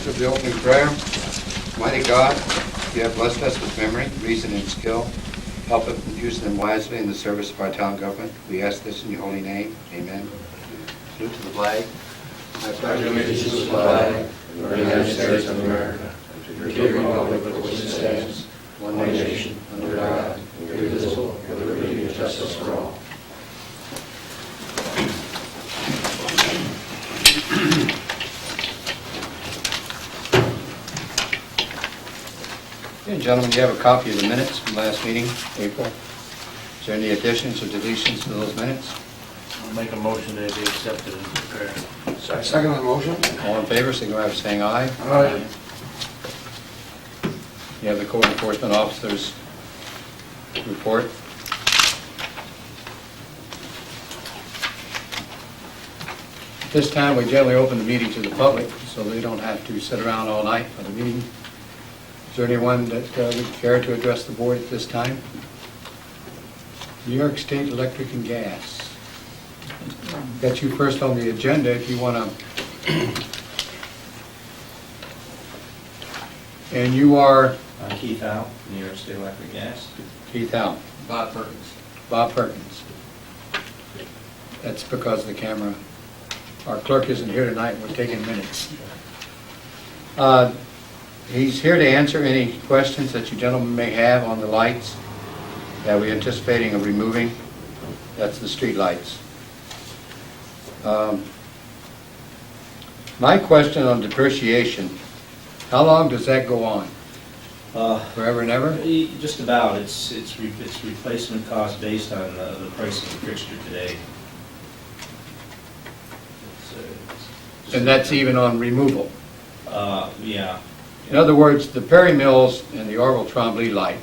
Let's do the opening prayer. Mighty God, you have blessed us with memory, reason, and skill. Help us use them wisely in the service of our town government. We ask this in your holy name. Amen. Salute to the flag. I pledge allegiance to the flag of the United States of America, and to the republic for which it stands, one nation, under God, indivisible, with liberty and justice for all. Okay, gentlemen, you have a copy of the minutes from last meeting, April. Is there any additions or deletions to those minutes? I'll make a motion that they accepted and prepared. Second on the motion? All in favor, signify by saying aye. Aye. You have the code enforcement officer's report. At this time, we generally open the meeting to the public, so they don't have to sit around all night for the meeting. Is there anyone that would care to address the board at this time? New York State Electric and Gas. Got you first on the agenda if you want to. And you are Keith Howe, New York State Electric Gas. Keith Howe. Bob Perkins. Bob Perkins. That's because the camera, our clerk isn't here tonight, we're taking minutes. He's here to answer any questions that you gentlemen may have on the lights that we're anticipating of removing. That's the street lights. My question on depreciation, how long does that go on? Forever and ever? Just about. It's replacement cost based on the price of the fixture today. And that's even on removal? Yeah. In other words, the Perry Mills and the Orville Trombley light,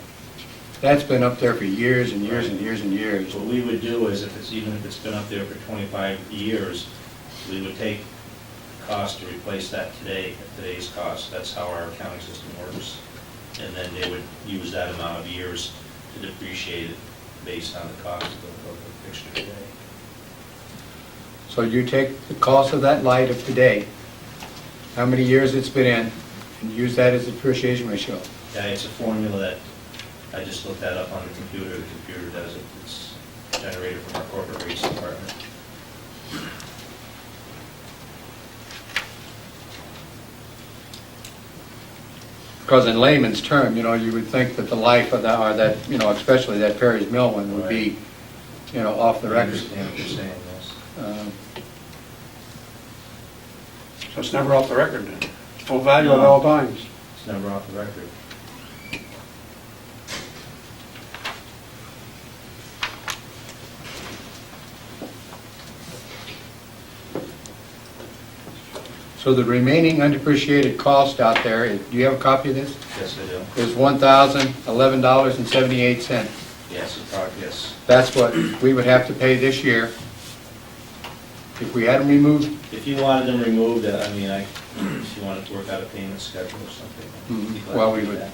that's been up there for years and years and years and years. What we would do is, even if it's been up there for 25 years, we would take cost to replace that today, at today's cost. That's how our accounting system works. And then they would use that amount of years to depreciate it based on the cost of the fixture today. So you take the cost of that light of today, how many years it's been in, and use that as the depreciation ratio. Yeah, it's a formula that I just looked that up on the computer. The computer does it. It's generated from our corporate rates department. Because in layman's term, you know, you would think that the life of that, or that, you know, especially that Perry's Mill one would be, you know, off the I record. understand what you're saying, yes. So it's never off the record then? It's full value at all times? It's never off the record. So the remaining undepreciated cost out there, do you have a copy of this? Yes, I do. Is $1,011.78. Yes, yes. That's what we would have to pay this year if we had them removed. If you wanted them removed, I mean, if you wanted to work out a payment schedule or something. I'd be glad Well, to we do would. that.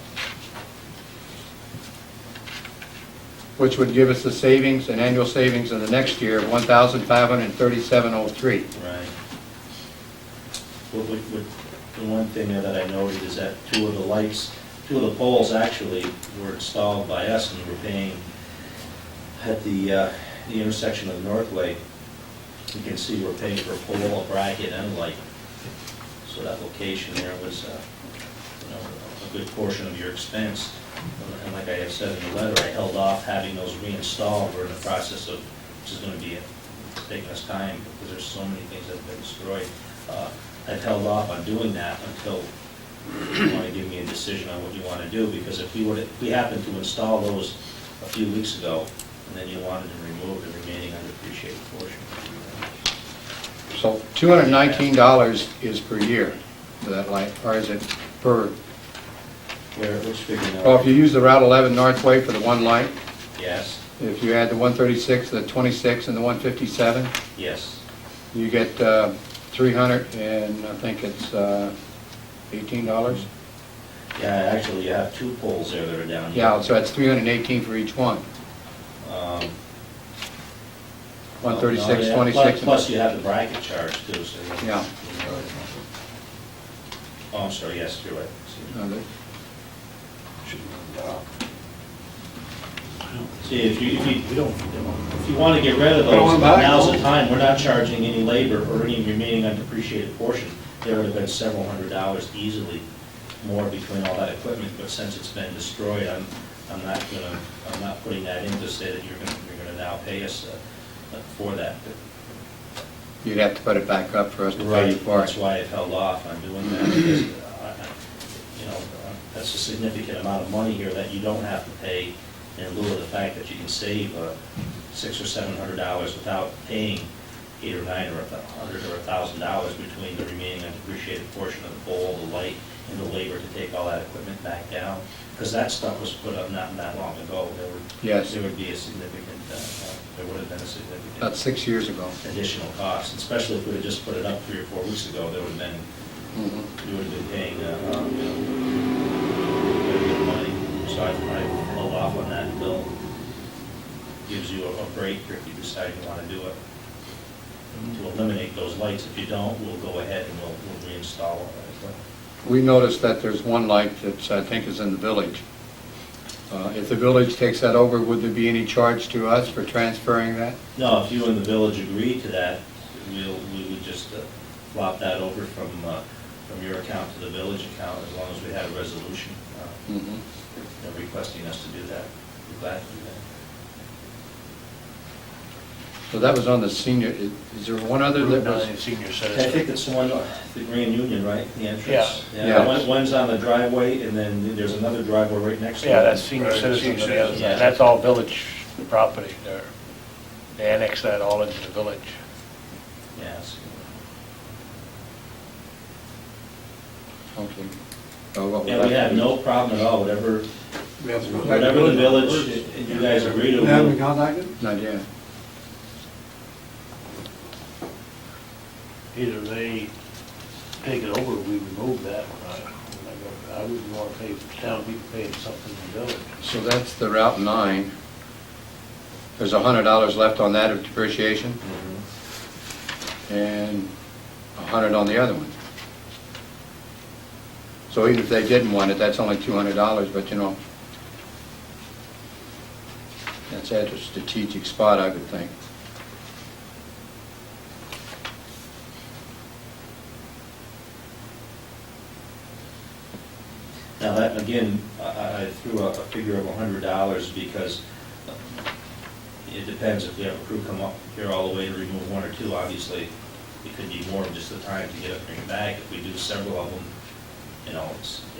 Which would give us the savings, an annual savings in the next year of $1,537.03. Right. The one thing that I noted is that two of the poles actually were installed by us, and we're paying at the intersection of Northway. You can see we're paying for a pole, a bracket, and a light. So that location there was, a good portion of your expense. And like I have said in the letter, I held off having those reinstalled. We're in the process of, which is going to be taking us time because there's so many things that have been destroyed. I've held off on doing that until you want to give me a decision on what you want to do, because if we happened to install those a few weeks ago, and then you wanted to remove the remaining undepreciated portion. So $219 is per year for that light, or is it per? Which figure now? Well, if you use the Route 11 Northway for the one light, Yes, if you add the 136, the 26, and the 157, yes. you get 300, and I think it's $18. Yeah, actually, you have two poles there that are down here. Yeah, so that's $318 for each one. 136, yeah. 26. Plus you have the bracket charge too, so. Yeah. Oh, I'm sorry, yes, you're right. See, if you want to get rid of We don't those, want back, now's no? the time, we're not charging any labor or any remaining undepreciated portion. There would have been several $100s easily more between all that equipment, but since it's been destroyed, I'm not putting that in to say that you're gonna now pay us for that. You'd have to put it back up for us to pay Right, you for that's it. why I've held off on doing that, because, that's a significant amount of money here that you don't have to pay in lieu of the fact that you can save $600 or $700 without paying $800 or $900 or $100 or $1,000 between the remaining undepreciated portion of the pole, the light, and the labor to take all that equipment back down. Because that stuff was put up not long ago. Yes. There would be a significant, there would have been a significant About 6 years ago. additional cost, especially if we had just put it up 3 or 4 weeks ago. There would have been, you would have been paying, quite a bit of money. So I've held off on that until gives you a break if you decide you want to do it. To eliminate those lights. If you don't, we'll go ahead and we'll reinstall it. We noticed that there's one light that I think is in the village. If the village takes that over, would there be any charge to us for transferring that? No, if you and the village agree to that, we would just flop that over from your account to the village account, as long as we had a resolution requesting us to do that. We're glad to do that. So that was on the senior, is there one other that was? Senior I citizen. think it's the one, the Grand Union, right, the entrance? Yeah. One's on the driveway, and then there's another driveway right next to it. Yeah, that's senior Right, citizen senior on the other citizen. side. That's all village property there. They annexed that all into the village. Yes. Okay. Oh, what was Yeah, we that? have no problem at all, whatever We have to contact whatever the village, first. and you guys agree to. They haven't been contacted? Not yet. Either they take it over, or we remove that. I wouldn't want to pay, town people paying something in the village. So that's the Route 9. There's $100 left on that of depreciation, and $100 on the other one. So even if they didn't want it, that's only $200, but you know, that's at a strategic spot, I would think. Now, that, again, I threw a figure of $100 because it depends if we have a crew come up here all the way to remove one or two, obviously, it could be more than just the time to get it, bring it back. If we do several of them,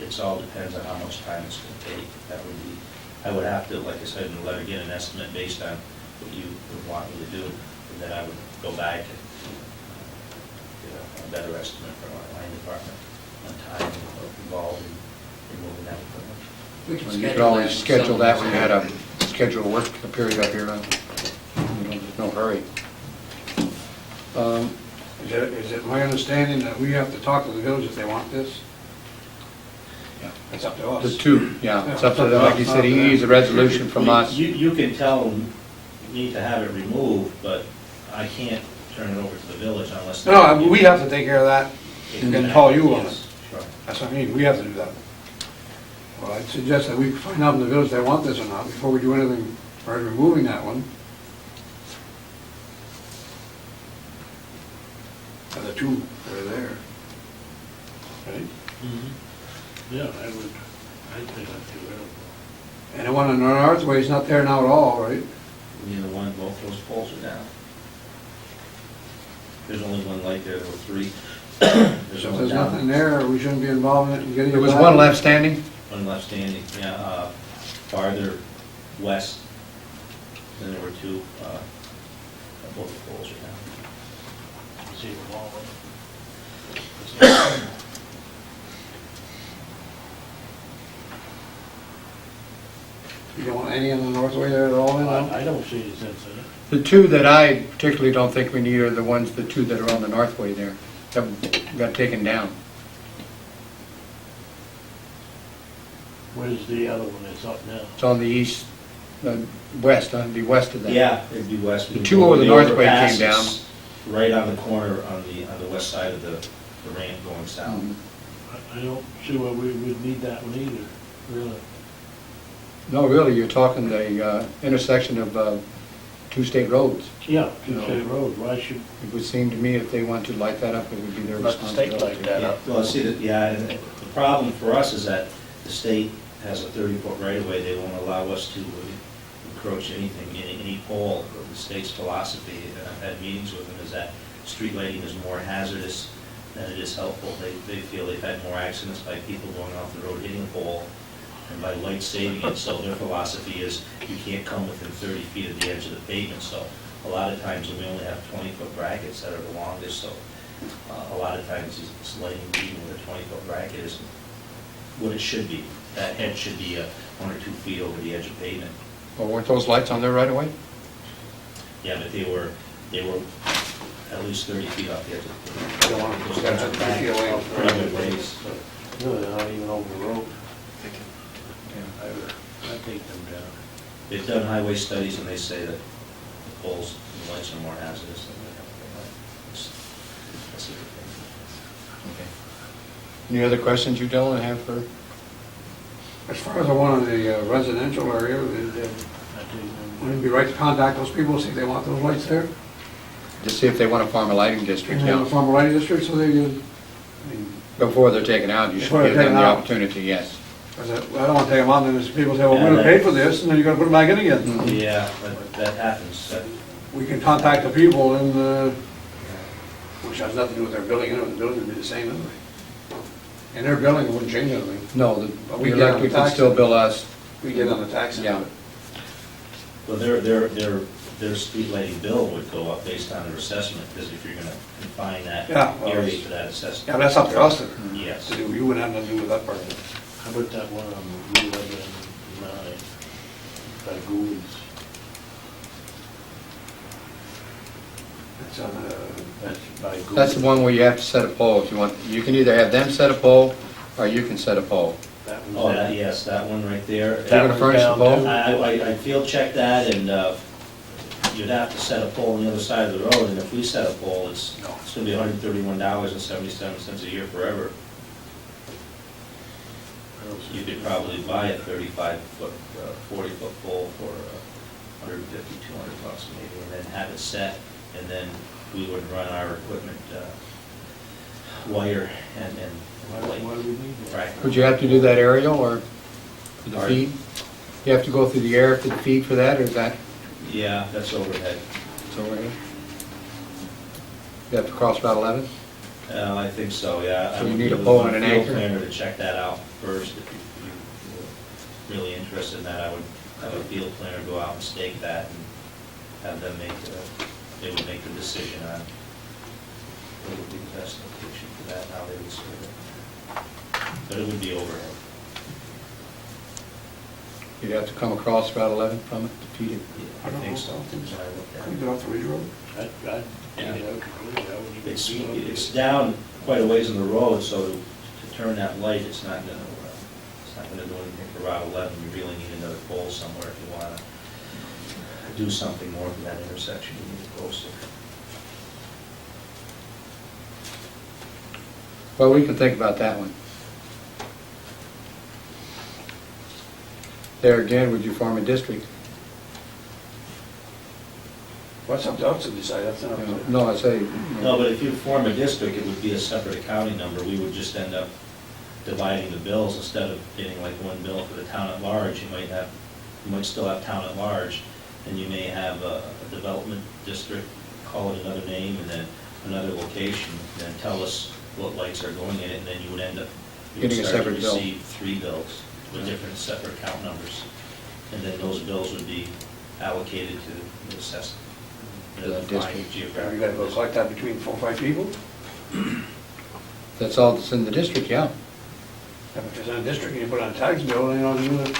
it's all depends on how much time it's going to take. That would be, I would have to, like I said in the letter, get an estimate based on what you would want me to do, and then I would go back and get a better estimate from our line department on time involved in removing that equipment. Well, you could always schedule that when you had a scheduled work period up here. There's no hurry. Is it my understanding that we have to talk to the village if they want this? Yeah. It's up to us. The two, yeah, it's up to them, like you said, he needs a resolution from us. You can tell them you need to have it removed, but I can't turn it over to the village unless. No, we have to take care of that and call you on it. Yes, sure. That's what I mean, we have to do that. Well, I'd suggest that we find out in the village if they want this or not before we do anything as far as removing that one. And the two that are there. Right? Yeah, I think I'd do it. And the one on the Northway is not there now at all, right? Neither one, both those poles are down. There's only one light there, there were three. There's So if one there's nothing down, there, we shouldn't be involved in it and getting it There was back? one left standing? one left standing, yeah, farther west. Then there were two, both the poles are down. See them all. You don't want any on the Northway there at all, then? no? I don't see any sense in it. The two that I particularly don't think we need are the two that are on the Northway there, that got taken down. Where's the other one that's up now? It's on the east, west, on the west of that. Yeah, it'd be west. The two over the Northway came overpass down. is right on the corner on the west side of the ramp going south. Mhm. I don't see why we would need that one either, really. No, really, you're talking the intersection of two state roads. Yeah, two No. state road, why should, It would seem to me if they want to light that up, it would be their let the state responsibility. light that up. Well, see, and the problem for us is that the state has a 30-foot right-of-way, they won't allow us to encroach anything, any pole. The state's philosophy, and I've had meetings with them, is that street lighting is more hazardous than it is helpful. They feel they've had more accidents by people going off the road hitting a pole and by light saving it, so their philosophy is you can't come within 30 feet of the edge of the pavement, so a lot of times we only have 20-foot brackets that are the longest, so a lot of times it's lighting even with a 20-foot bracket isn't what it should be. That head should be 1 or 2 feet over the edge of pavement. Well, weren't those lights on there right away? Yeah, but they were at least 30 feet off the edge of the pavement. They don't want to Those put that guys are 30 feet away. pretty good ways. Really, they're not even over the road. I take them down. They've done highway studies and they say that the poles and the lights are more hazardous than the light. That's a good thing. Okay. Any other questions you gentlemen have for? As far as the one in the residential area, I take them. wouldn't it be right to contact those people, see if they want those lights there? To see if they want to farm a lighting district, In the yeah. former lighting district, so they can, I mean, Before they're taken out, you should Before they're give them taken the out. opportunity, yes. I don't want to take them out, and then people say, well, we're gonna pay for this, and then you're gonna put them back in again. Mhm. Yeah, that happens. We can contact the people and, which has nothing to do with their building, the building would be the same anyway. And their building wouldn't change anything. No, But the we get on electric the can tax. still bill us, We get on the tax. yeah. Well, their street lighting bill would go up based on their assessment, because if you're gonna confine that Yeah, well, area it's- to that Yeah, assessment. but that's up to us to Yes. do, you wouldn't have nothing to do with that part of it. How about that one on Route 11, by Gould's? It's on, That's by Gould's. That's the one where you have to set a pole if you want. You can either have them set a pole, or you can set a pole. That was Oh, that. yes, that one right there. They're gonna one's furnish the down pole? too. I field checked that, and you'd have to set a pole on the other side of the road, and if we set a pole, it's gonna be $131.77 a year forever. You could probably buy a 35-foot, 40-foot pole for $150, $200 maybe, and then have it set, and then we would run our equipment wire and Why do we need that? bracket. Would you have to do that aerial, or for the Pardon? feed? You have to go through the air for the feed for that, or is that, Yeah, that's overhead. it's over here? You have to cross Route 11? I think so, yeah. So you need a pole and an I would anchor? field planner to check that out first. If you're really interested in that, I would have a field planner go out and stake that and have them they would make the decision on what would be the best location for that, and how they would serve it. But it would be overhead. You'd have to come across Route 11 from it to feed it. I think so. That's what I looked at. Could we go off the Ridge Road? I'd Yeah. take it out completely. I wouldn't even It's, be on it. it's down quite a ways in the road, so to turn that light, it's not gonna do anything for Route 11. You really need another pole somewhere if you wanna do something more for that intersection, you need a poster. Well, we can think about that one. There again, would you form a district? What's up to us to decide, that's not. No, I say, No, but if you form a district, it would be a separate accounting number. We would just end up dividing the bills instead of getting like one bill for the town at large. You might still have town at large, and you may have a development district, call it another name, and then another location, and then tell us what lights are going in it, and then you would end up, you would Getting a start to separate bill. receive 3 bills with different separate account numbers. And then those bills would be allocated to the assessment. To the district. You gotta go collect that between 4 or 5 people? that's all that's in the district, yeah. If it's in a district and you put it on a tax bill, then you don't do it.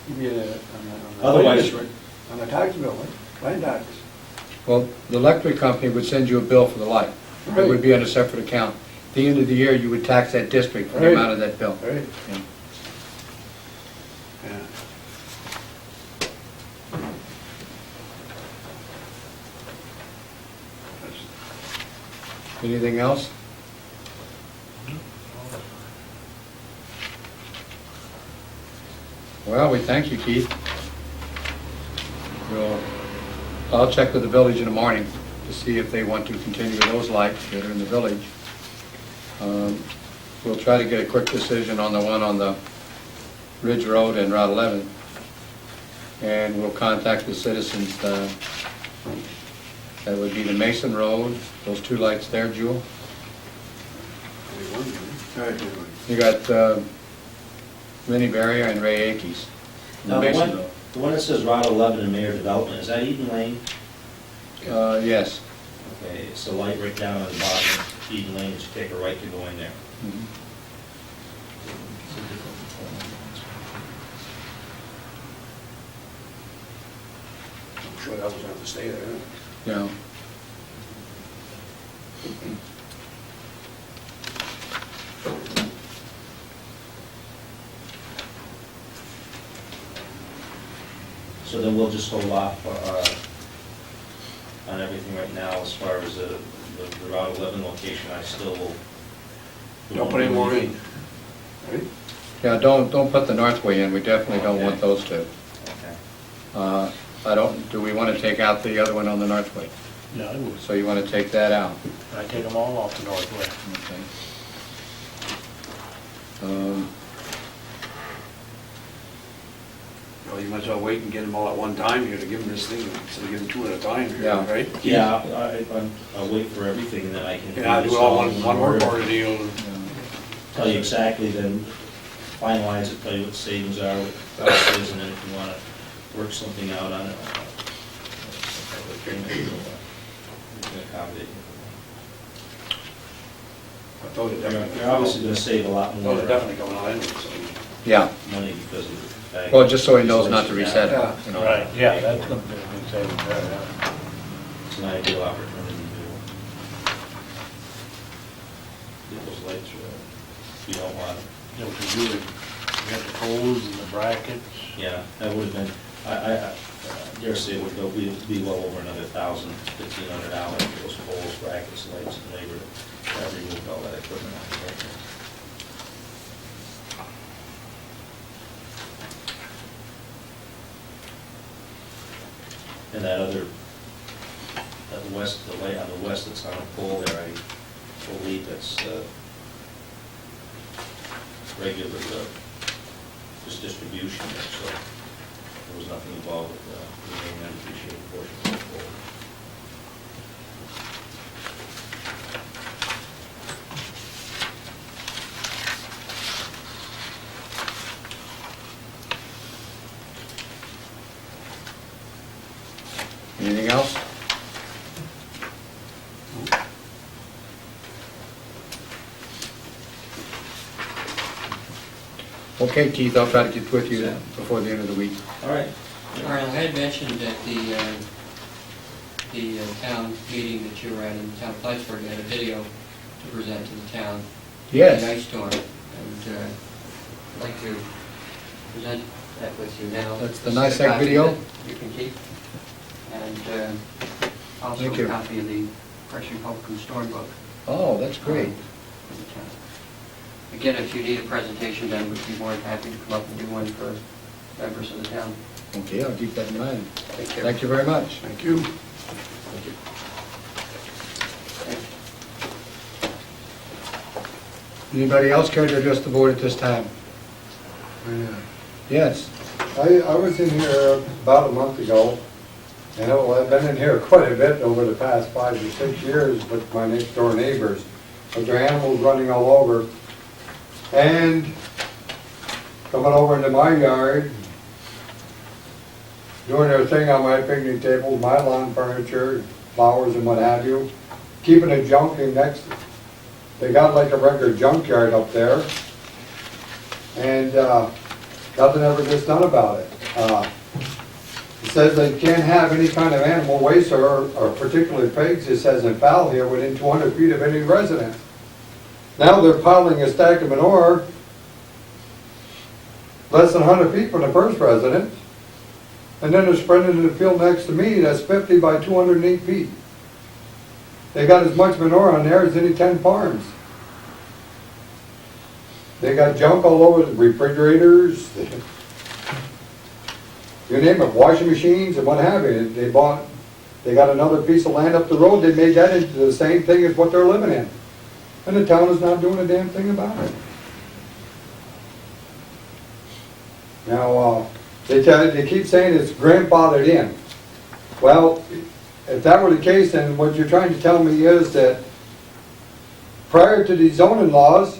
You get it on the Otherwise- district, on the tax bill, land tax. Well, the electric company would send you a bill for the light. It would be on a separate account. At the end of the year, you would tax that district for the Right. amount of that bill. Right. Yeah. Yeah. Anything else? Well, we thank you, Keith. I'll check with the village in the morning to see if they want to continue with those lights that are in the village. We'll try to get a quick decision on the one on the Ridge Road and Route 11. And we'll contact the citizens. That would be the Mason Road, those two lights there, Jewel. You got Vinnie Barrier and Ray Akey's. Now, the Mason one, Road. the one that says Route 11 and Mayor Development, is that Eden Lane? Yes. Okay, it's the light right down on the bottom of Eden Lane, just take a right to go in there. Mhm. I'm sure that was going to stay there. Yeah. So then we'll just hold off on everything right now as far as the Route 11 location. I still will. Don't put any more in. Right? Yeah, don't put the Northway in, we definitely don't want those two. Okay. Do we want to take out the other one on the Northway? Yeah, I would. So you want to take that out? I take them all off the northway. Okay. Well, you might as well wait and get them all at one time here to give them this thing, instead of giving two at a time here, Yeah. right? Yeah, I'll wait for everything and then I can. Yeah, do it all one work order deal. Tell you exactly, then finalize it, tell you what savings are, what the cost is, and then if you want to work something out on it. We can accommodate you. But those are You're definitely. obviously going to save a lot more Those are definitely coming out anyway, so. Yeah, money because of the fact. well, just so he knows not to reset Yeah. it, you know. Right, yeah, that's gonna be a big savings there, yeah. It's an ideal opportunity to get those lights, you don't want it. Yeah, because you got the poles and the brackets. Yeah, that would have been, I dare say it would go, be well over another $1,000, $1,500 for those poles, brackets, lights, and labor to remove all that equipment out of there. And that other, that west, the light on the west that's on a pole there, I believe that's regular, just distribution there, so there was nothing involved with the main undepreciated portion of the pole. Anything else? Okay, Keith, I'll try to get with you before the end of the week. All right. All right, I had mentioned at the town meeting that you were at in town Plattsburgh, you had a video to present to the town. Yes. The ice storm, and I'd like to present that with you now. That's the NICEAG video? You can keep. And also Thank you. a copy of the Fresh Republican Storm Book. Oh, that's great. For the town. Again, if you need a presentation, then we'd be more than happy to come up and do one for members of the town. Okay, I'll keep that in mind. Thank you. Thank you very much. Thank you. Anybody else care to address the board at this time? Yeah. Yes. I was in here about a month ago, and I've been in here quite a bit over the past 5 or 6 years with my next door neighbors. But there are animals running all over, and coming over into my yard, doing their thing on my picnic table, my lawn furniture, flowers and what have you, keeping the junk in next. They got like a regular junkyard up there, and nothing ever gets done about it. It says they can't have any kind of animal waste or particularly pigs, it says in foul here, within 200 feet of any residence. Now they're piling a stack of manure less than 100 feet from the first residence, and then they're spreading it in the field next to me that's 50 by 208 feet. They got as much manure on there as any 10 farms. They got junk all over the refrigerators, you name it, washing machines and what have you. They got another piece of land up the road, they made that into the same thing as what they're living in. And the town is not doing a damn thing about it. Now, they keep saying it's grandfathered in. Well, if that were the case, then what you're trying to tell me is that prior to these zoning laws,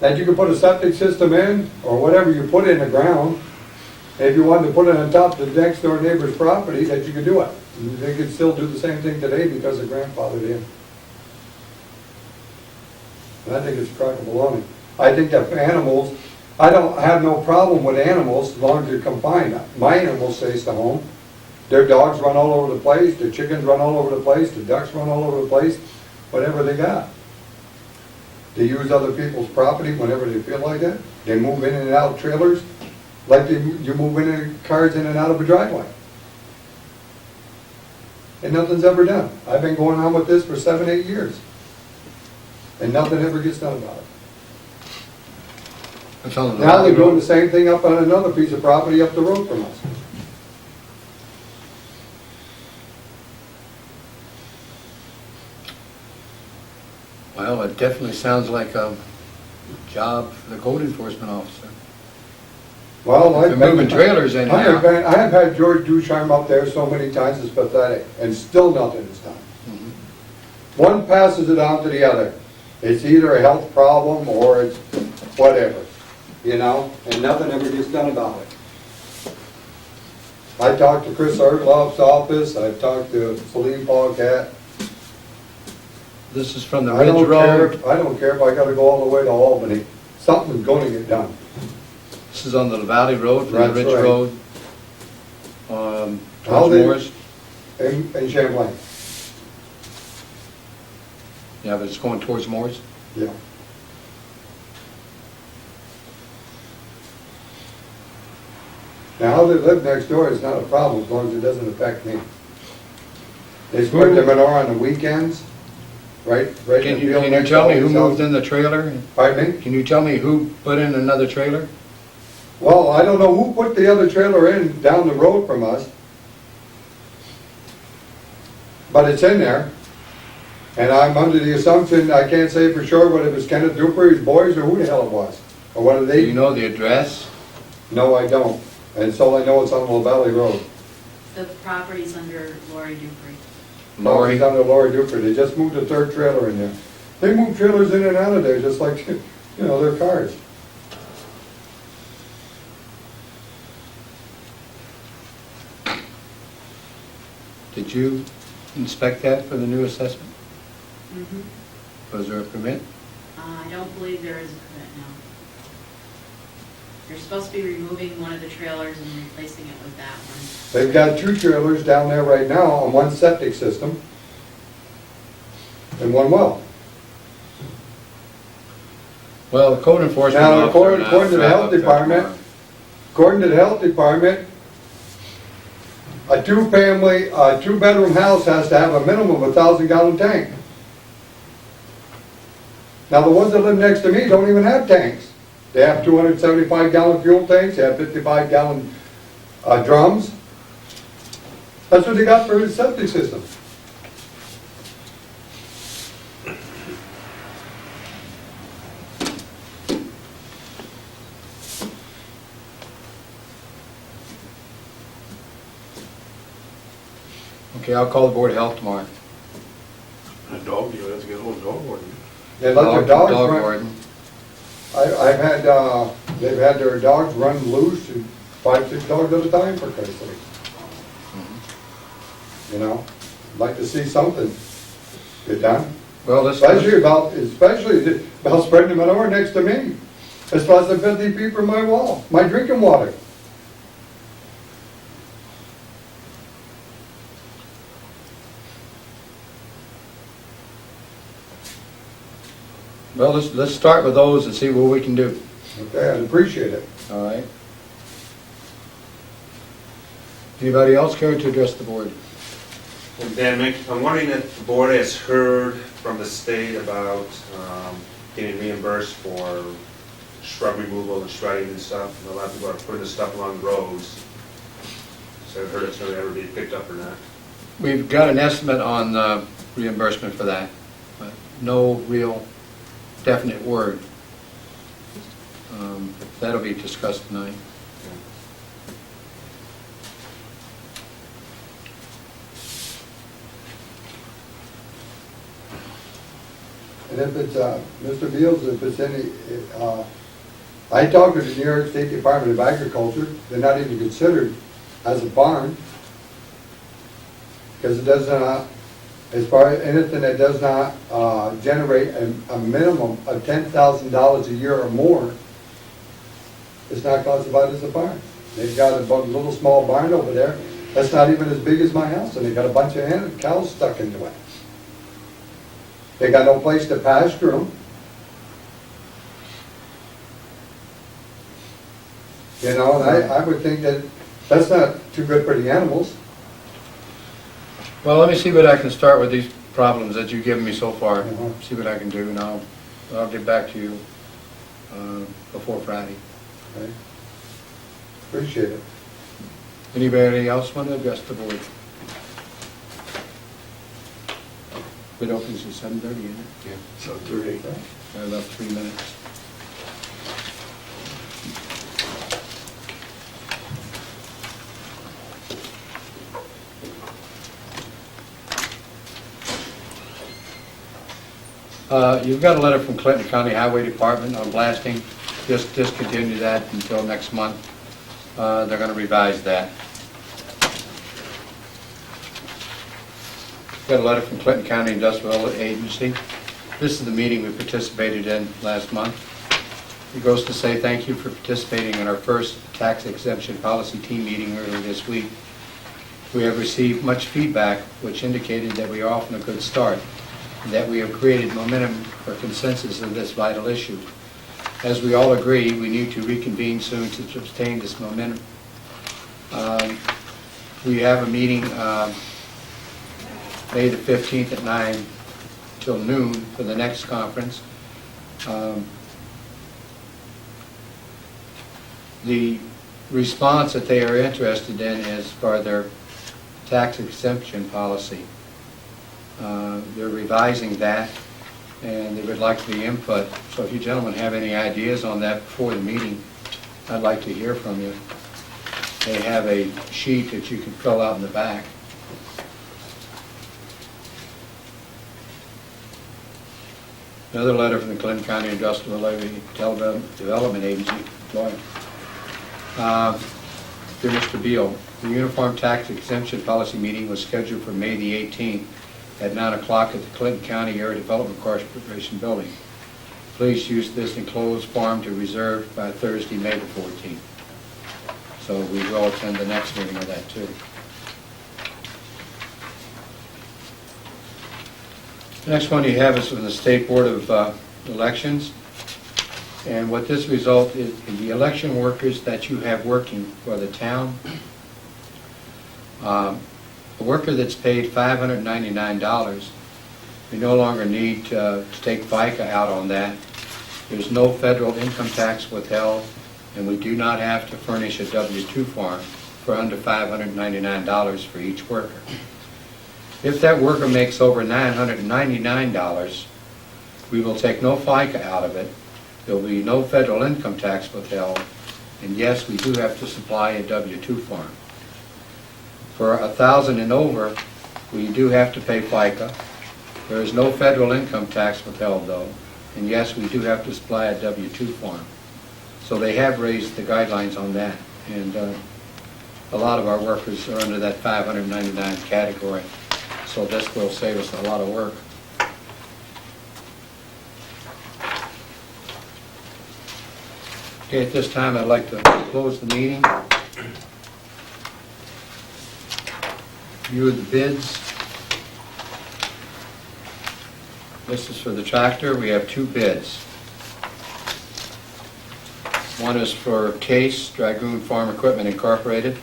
that you could put a septic system in, or whatever you put in the ground, if you wanted to put it on top of the next door neighbor's property, that you could do it. They could still do the same thing today because of grandfathered in. And I think it's a crock of baloney. I think that for animals, I don't have no problem with animals as long as they're confined. My animals stays to home. Their dogs run all over the place, their chickens run all over the place, the ducks run all over the place, whatever they got. They use other people's property whenever they feel like that. They move in and out of trailers like you move cars in and out of a driveway. And nothing's ever done. I've been going on with this for 7, 8 years. And nothing ever gets done about it. It's on the Now valley they're doing road. the same thing up on another piece of property up the road from us. Well, it definitely sounds like a job for the code enforcement officer. Well, They're moving trailers in I have now. had George Ducharme up there so many times, it's pathetic, and still nothing is done. Mm-hmm. One passes it on to the other. It's either a health problem or it's whatever, you know, and nothing ever gets done about it. I talked to Chris Erdloff's office, I've talked to Celine Paulcat. This is from the I Ridge don't Road. care, I don't care if I gotta go all the way to Albany. Something's gonna get done. This is on the Valley Road, from the That's Ridge right. Road. How Towards they- Morris. In Champlain, Yeah, but it's going towards Morris. yeah. Now, how they live next door is not a problem as long as it doesn't affect me. They spread the manure on the weekends, right in the Can you field next to tell me who his moved house. in the trailer? Pardon me? Can you tell me who put in another trailer? Well, I don't know who put the other trailer in down the road from us, but it's in there. And I'm under the assumption, I can't say for sure whether it was Kenneth Dupree's boys or who the hell it was. Or whether Do they, you know the address? no, I don't. And so I know it's on Little Valley Road. The property's under Lori Dupree. Lori? It's under Lori Dupree. They just moved a third trailer in there. They move trailers in and out of there just like, you know, their cars. Did you inspect that for the new assessment? Mm-hmm. Was there a permit? I don't believe there is a permit now. You're supposed to be removing one of the trailers and replacing it with that one. They've got 2 trailers down there right now on one septic system and one well. Well, the code enforcement Now, officer. according to the health department, according to the health department, a 2-bedroom house has to have a minimum of 1,000-gallon tank. Now, the ones that live next to me don't even have tanks. They have 275-gallon fuel tanks, they have 55-gallon drums. That's what they got for the septic system. Okay, I'll call the Board of Health tomorrow. A dog dealer, let's get a hold of dog warden. They let their dogs Dog run. warden. I've had, they've had their dogs run loose, and 5, 6 dogs at a time, for Christ's sake. You know, I'd like to see something get done. Well, let's. Especially about spreading the manure next to me. It's less than 50 feet from my wall, my drinking water. Well, let's start with those and see what we can do, Okay, I'd appreciate it. all right? Anybody else care to address the board? And Dan, Mick, I'm wondering if the board has heard from the state about getting reimbursed for shrub removal and shredding and stuff. A lot of people are putting the stuff along the roads. I heard it's gonna ever be picked up or not. We've got an estimate on reimbursement for that, but no real definite word. That'll be discussed tonight. And if it's, Mr. Beals, if it's any, I talked to the New York State Department of Agriculture, they're not even considered as a barn. Because it does not, as far as anything that does not generate a minimum of $10,000 a year or more, it's not classified as a barn. They've got a little small barn over there, that's not even as big as my house, and they got a bunch of cows stuck into it. They got no place to pasture them. You know, and I would think that that's not too good for the animals. Well, let me see what I can start with these problems that you've given me so far. Mhm. See what I can do, and I'll get back to you before Friday. Okay. Appreciate it. Anybody else want to address the board? Bid opens at 7:30, isn't it? Yeah, so 30. About 3 minutes. You've got a letter from Clinton County Highway Department on blasting. Just discontinue that until next month. They're going to revise that. Got a letter from Clinton County Industrial Agency. This is the meeting we participated in last month. It goes to say thank you for participating in our first tax exemption policy team meeting earlier this week. We have received much feedback which indicated that we are off on a good start and that we have created momentum for consensus of this vital issue. As we all agree, we need to reconvene soon to sustain this momentum. We have a meeting May the 15th at 9 till noon for the next conference. The response that they are interested in is for their tax exemption policy. They're revising that, and they would like the input. So if you gentlemen have any ideas on that before the meeting, I'd like to hear from you. They have a sheet that you can fill out in the back. Another letter from the Clinton County Industrial Development Agency. Dear Mr. Beal, the Uniform Tax Exemption Policy meeting was scheduled for May the 18th at 9 o'clock at the Clinton County Area Development Corporation building. Please use this enclosed form to reserve by Thursday, May the 14th. So we will attend the next meeting of that too. The next one you have is from the State Board of Elections. And what this result is, in the election workers that you have working for the town, a worker that's paid $599, we no longer need to take FICA out on that. There's no federal income tax withheld, and we do not have to furnish a W-2 form for under $599 for each worker. If that worker makes over $999, we will take no FICA out of it. There will be no federal income tax withheld, and yes, we do have to supply a W-2 form. For 1,000 and over, we do have to pay FICA. There is no federal income tax withheld though, and yes, we do have to supply a W-2 form. So they have raised the guidelines on that, and a lot of our workers are under that 599 category. So this will save us a lot of work. Okay, at this time, I'd like to close the meeting. View of the bids. This is for the tractor. We have two bids. One is for Case Dragoon Farm Equipment Incorporated.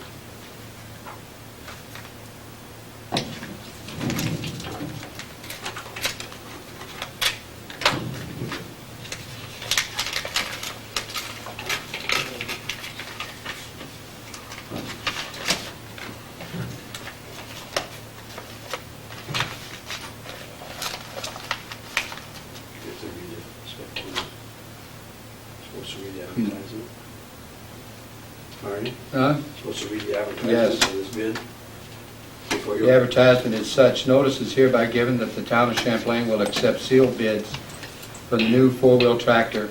to read the advertisement. Are you? Huh? Supposed to read the advertisement Yes. for this bid? Before you- The advertisement is such, notice is hereby given that the town of Champlain will accept sealed bids for the new four-wheel tractor,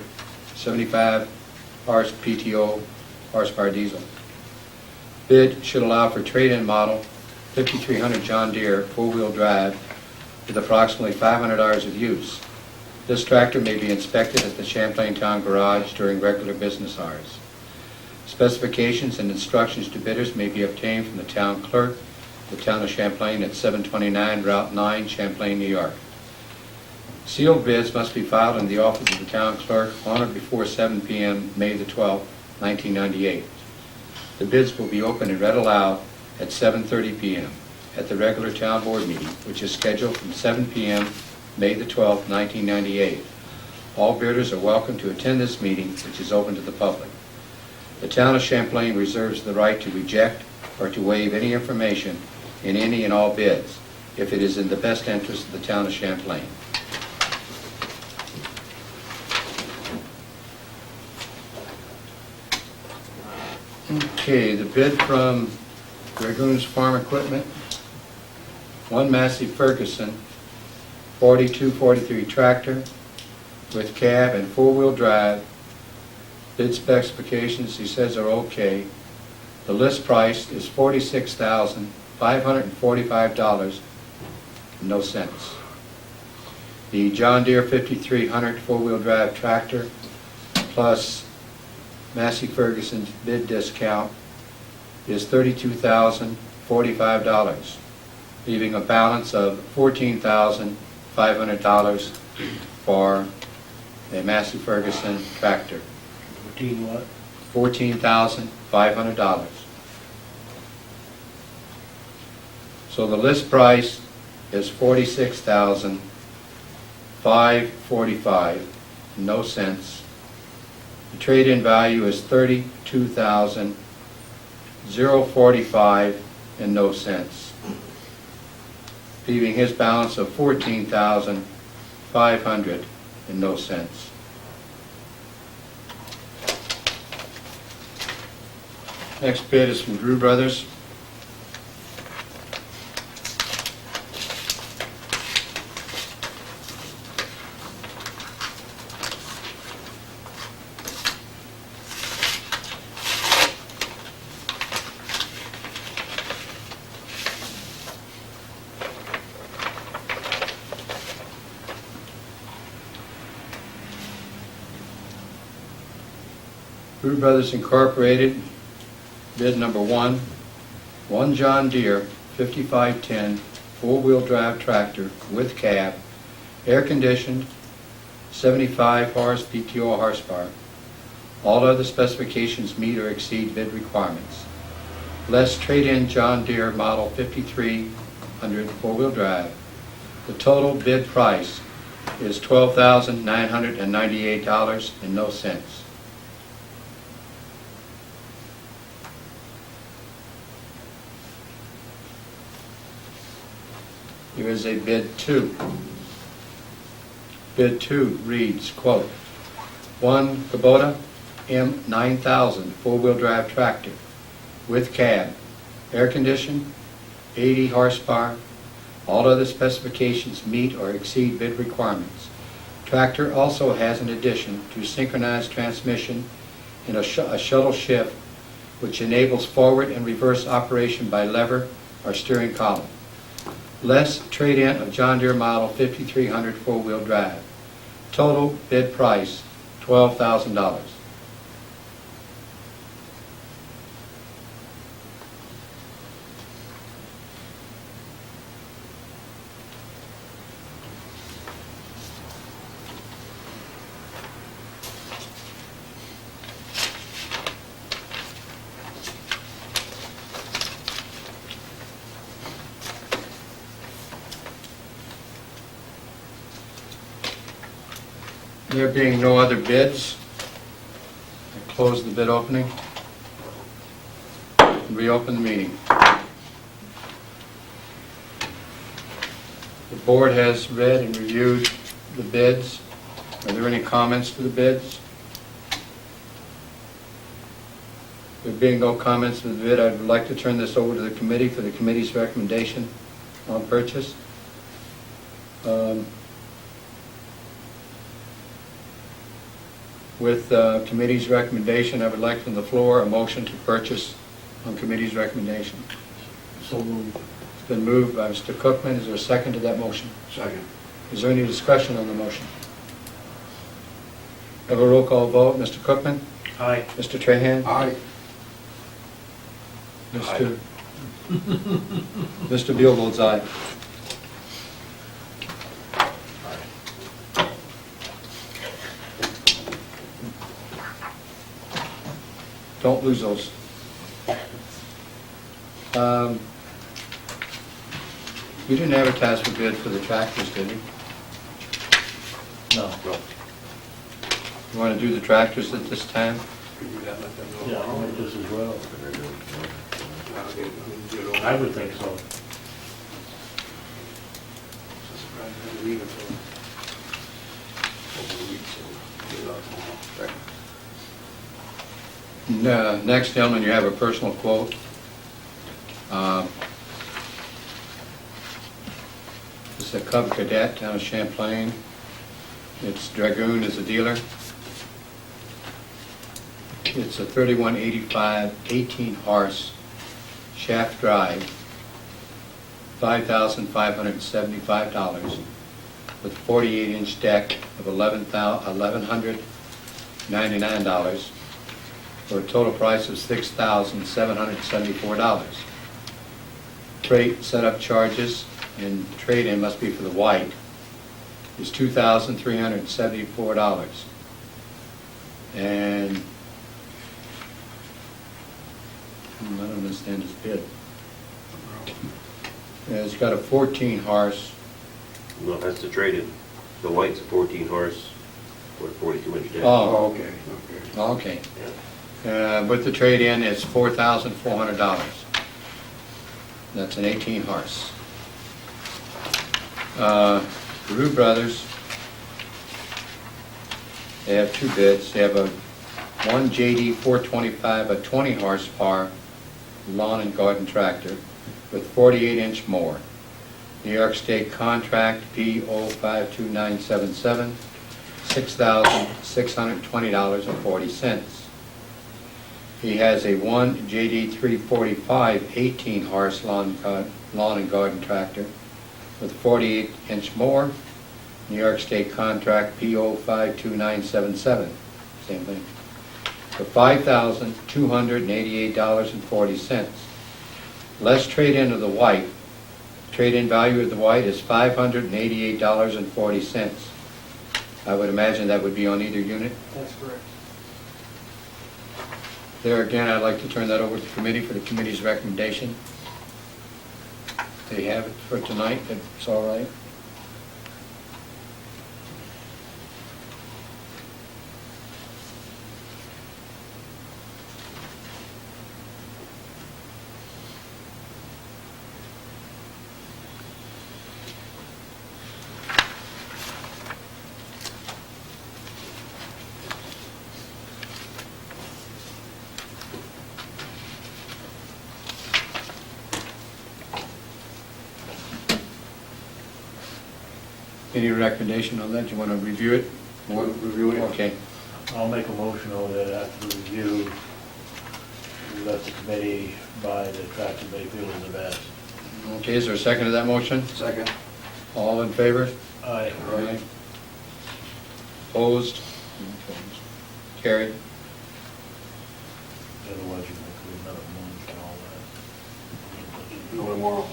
75 horse PTO horsepower diesel. Bid should allow for trade-in model 5300 John Deere four-wheel drive with approximately 500 hours of use. This tractor may be inspected at the Champlain Town Garage during regular business hours. Specifications and instructions to bidders may be obtained from the town clerk, the town of Champlain at 729 Route 9, Champlain, New York. Sealed bids must be filed in the office of the town clerk on or before 7 p.m., May the 12th, 1998. The bids will be opened and read aloud at 7:30 p.m. at the regular town board meeting, which is scheduled from 7 p.m., May the 12th, 1998. All bidders are welcome to attend this meeting, which is open to the public. The town of Champlain reserves the right to reject or to waive any information in any and all bids if it is in the best interest of the town of Champlain. Okay, the bid from Dragoons Farm Equipment, one Massey Ferguson 4243 tractor with cab and four-wheel drive. Bid specifications, he says, are okay. The list price is $46,545, no cents. The John Deere 5300 four-wheel drive tractor plus Massey Ferguson's bid discount is $32,045, leaving a balance of $14,500 for a Massey Ferguson tractor. 14 what? $14,500. So the list price is $46,545, no cents. The trade-in value is $32,045 and no cents, leaving his balance of $14,500 and no cents. Next bid is from Drew Brothers. Drew Brothers Incorporated, bid number one John Deere 5510 four-wheel drive tractor with cab, air-conditioned, 75 horse PTO horsepower. All other specifications meet or exceed bid requirements. Less trade-in John Deere model 5300 four-wheel drive. The total bid price is $12,998 and no cents. Here is a bid two. Bid two reads, quote, one Kubota M9000 four-wheel drive tractor with cab, air-conditioned, 80 horsepower. All other specifications meet or exceed bid requirements. Tractor also has an addition to synchronized transmission and a shuttle shift, which enables forward and reverse operation by lever or steering column. Less trade-in of John Deere model 5300 four-wheel drive. Total bid price, $12,000. There being no other bids, I close the bid opening and reopen the meeting. The board has read and reviewed the bids. Are there any comments to the bids? There being no comments to the bid, I'd like to turn this over to the committee for the committee's recommendation on purchase. With committee's recommendation, I would like from the floor a motion to purchase on committee's recommendation. So moved. It's been moved by Mr. Cookman. Is there a second to that motion? Second. Is there any discussion on the motion? Have a roll call vote. Mr. Cookman? Aye. Mr. Trahan? Aye. Mr. Mr. Beal votes aye. Don't lose those. You didn't advertise for bid for the tractors, did you? No. You want to do the tractors at this time? Can you do that, let them know? Yeah, I'll make this as well. I'll get it over. I would think so. Surprised I didn't leave it for over a week, so get it out tomorrow. Next, gentlemen, you have a personal quote. It's a Cub Cadet down in Champlain. It's Dragoon as a dealer. It's a 3185 18 horse shaft drive, $5,575 with 48-inch deck of $1,199 for a total price of $6,774. Trade setup charges and trade-in must be for the white is $2,374. And I don't understand his bid. It's got a 14 horse. No, that's the trade-in. The white's a 14 horse, or 42-inch deck. Oh, Okay, okay. okay. With the trade-in, it's $4,400. That's an 18 horse. Rue Brothers, they have two bids. They have one JD 425, a 20 horsepower lawn and garden tractor with 48-inch mower. New York State contract P052977, $6,620.40. He has a one JD 345 18 horse lawn and garden tractor with 48-inch mower. New York State contract P052977, same thing, for $5,288.40. Less trade-in of the white. Trade-in value of the white is $588.40. I would imagine that would be on either unit. That's correct. There again, I'd like to turn that over to the committee for the committee's recommendation. They have it for tonight, it's all right. Any recommendation on that? You want to review it? We'll review it. Okay. I'll make a motion on that after the review. We let the committee buy the tractor they feel is the best. Okay, is there a second to that motion? Second. All in favor? Aye. Aye. Opposed? Carried. Otherwise, you might put another month and all that. No tomorrow.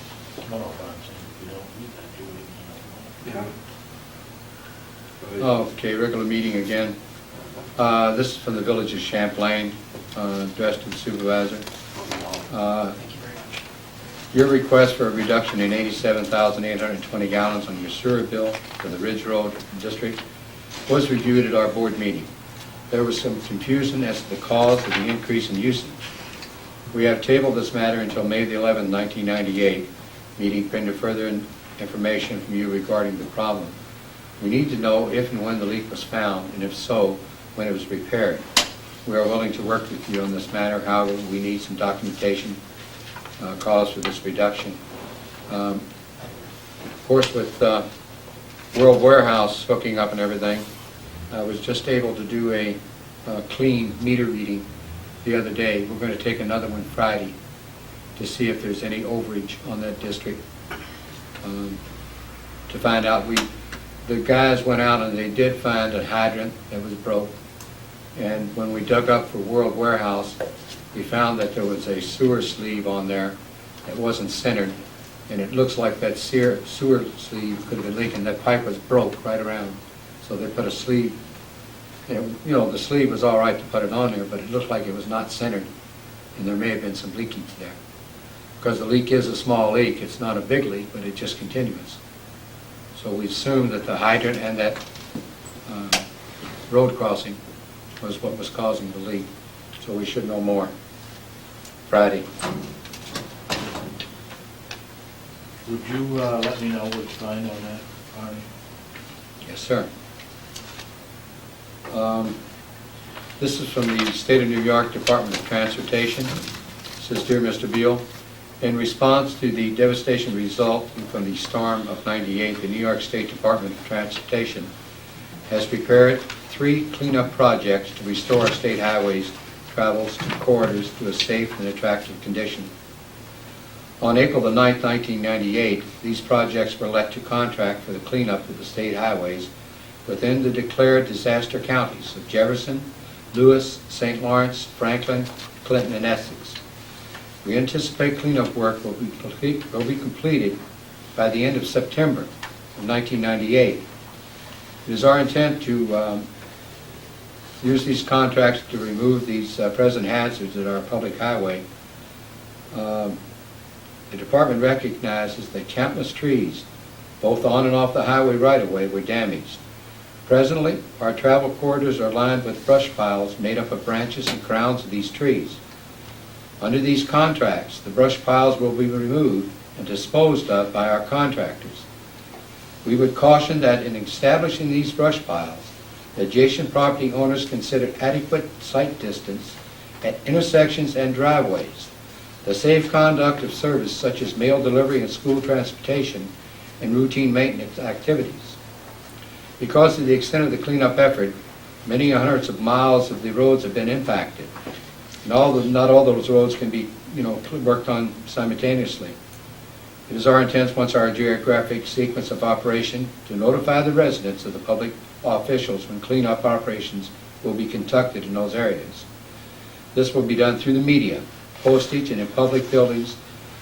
No, no, I'm saying if you don't need that, do it another month. Yeah. Okay, regular meeting again. This is from the village of Champlain, addressed to the supervisor. Thank you very much. Your request for a reduction in 87,820 gallons on your sewer bill for the Ridge Road District was reviewed at our board meeting. There was some confusion as to the cause of the increase in usage. We have tabled this matter until May the 11th, 1998 meeting, pending further information from you regarding the problem. We need to know if and when the leak was found, and if so, when it was repaired. we are willing to work with you on this matter. However, we need some documentation, cause for this reduction. Of course, with World Warehouse hooking up and everything, I was just able to do a clean meter reading the other day. We're going to take another one Friday to see if there's any overage on that district. To find out, the guys went out and they did find a hydrant that was broke. And when we dug up for World Warehouse, we found that there was a sewer sleeve on there that wasn't centered. And it looks like that sewer sleeve could have been leaking. That pipe was broke right around. So they put a sleeve. And, you know, the sleeve was all right to put it on there, but it looked like it was not centered. And there may have been some leakage there. Because the leak is a small leak. It's not a big leak, but it's just continuous. So we assumed that the hydrant and that road crossing was what was causing the leak. So we should know more Friday. Would you let me know what's fine on that, Arnie? Yes, sir. This is from the State of New York Department of Transportation. It says, "Dear Mr. Beal, in response to the devastation resulting from the storm of '98, the New York State Department of Transportation has prepared 3 cleanup projects to restore our state highways travels corridors to a safe and attractive condition. On April the 9th, 1998, these projects were let to contract for the cleanup of the state highways within the declared disaster counties of Jefferson, Lewis, St. Lawrence, Franklin, Clinton, and Essex. We anticipate cleanup work will be completed by the end of September of 1998. It is our intent to use these contracts to remove these present hazards at our public highway. The department recognizes that countless trees, both on and off the highway right-of-way, were damaged. Presently, our travel corridors are lined with brush piles made up of branches and crowns of these trees. Under these contracts, the brush piles will be removed and disposed of by our contractors. We would caution that in establishing these brush piles, adjacent property owners consider adequate sight distance at intersections and driveways, the safe conduct of service such as mail delivery and school transportation, and routine maintenance activities. Because of the extent of the cleanup effort, many hundreds of miles of the roads have been impacted. And not all those roads can be, worked on simultaneously. It is our intent, once our geographic sequence of operation, to notify the residents of the public officials when cleanup operations will be conducted in those areas. This will be done through the media, postage, and in public buildings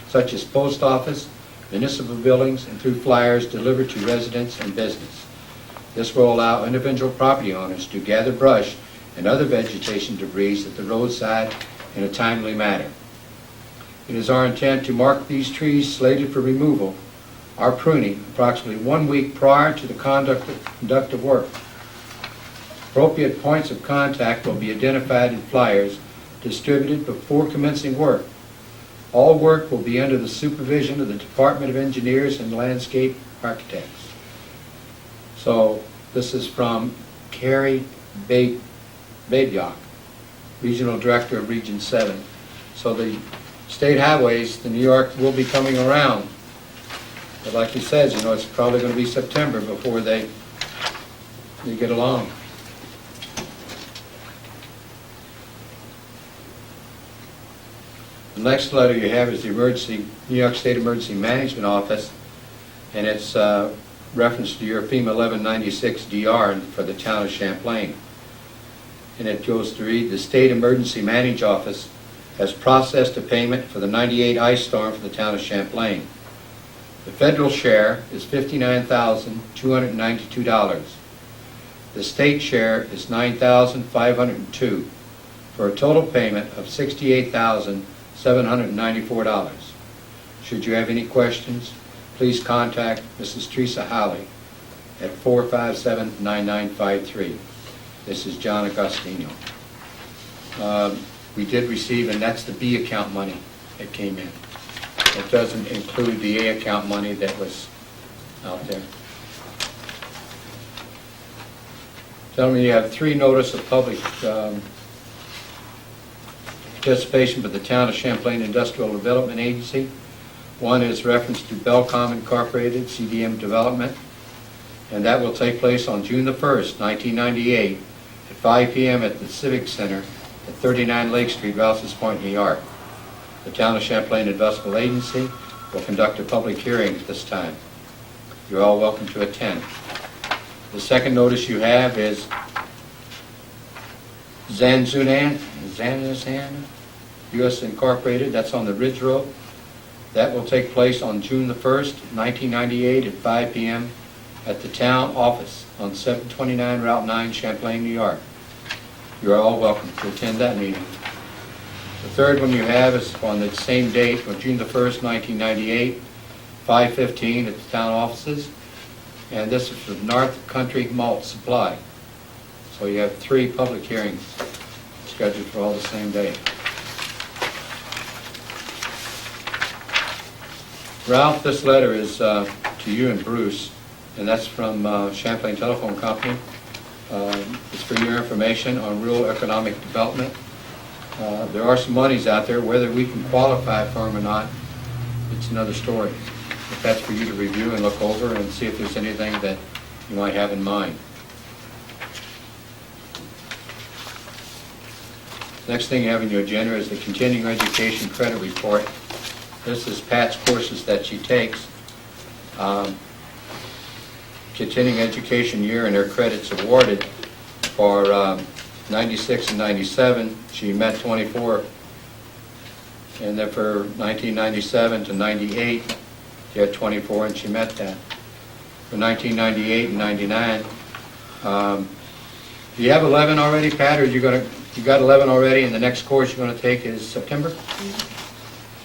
such as post office, municipal buildings, and through flyers delivered to residents and business. This will allow individual property owners to gather brush and other vegetation debris at the roadside in a timely manner. It is our intent to mark these trees slated for removal, or pruning, approximately 1 week prior to the conduct of work. Appropriate points of contact will be identified in flyers distributed before commencing work. All work will be under the supervision of the Department of Engineers and Landscape Architects. So this is from Carrie Babyak, Regional Director of Region 7. So the state highways, the New York, will be coming around. But like he says, it's probably going to be September before they get along. The next letter you have is the New York State Emergency Management Office, and it's reference to your FEMA 1196 DR for the town of Champlain. And it goes to read, the State Emergency Management Office has processed a payment for the '98 ice storm for the town of Champlain. The federal share is $59,292. The state share is $9,502, for a total payment of $68,794. Should you have any questions, please contact Mrs. Teresa Howley at 457-9953. This is John Agostino. We did receive, and that's the B account money that came in. It doesn't include the A account money that was out there. Gentlemen, you have 3 notice of public participation for the Town of Champlain Industrial Development Agency. One is reference to Belcom Incorporated, CDM Development, and that will take place on June the 1st, 1998, at 5 p.m. at the Civic Center at 39 Lake Street, Rouse's Point, New York. The Town of Champlain Industrial Agency will conduct a public hearing at this time. You're all welcome to attend. The second notice you have is Zanzunan U.S. Incorporated, that's on the Ridge Road. That will take place on June the 1st, 1998 at 5 p.m. at the town office on 729 Route 9, Champlain, New York. You're all welcome to attend that meeting. The third one you have is on the same date, on June the 1st, 1998, 5:15 at the town offices. And this is for North Country Malt Supply. So you have 3 public hearings scheduled for all the same day. Ralph, this letter is to you and Bruce, and that's from Champlain Telephone Company. It's for your information on rural economic development. There are some monies out there. Whether we can qualify for them or not, it's another story. But that's for you to review and look over and see if there's anything that you might have in mind. Next thing you have in your agenda is the Continuing Education Credit Report. This is Pat's courses that she takes. Continuing education year and her credits awarded for 96 and 97, she met 24. And then for 1997 to 98, she had 24 and she met that. For 1998 and 99, do you have 11 already, Pat, or you got 11 already and the next course you're going to take is September?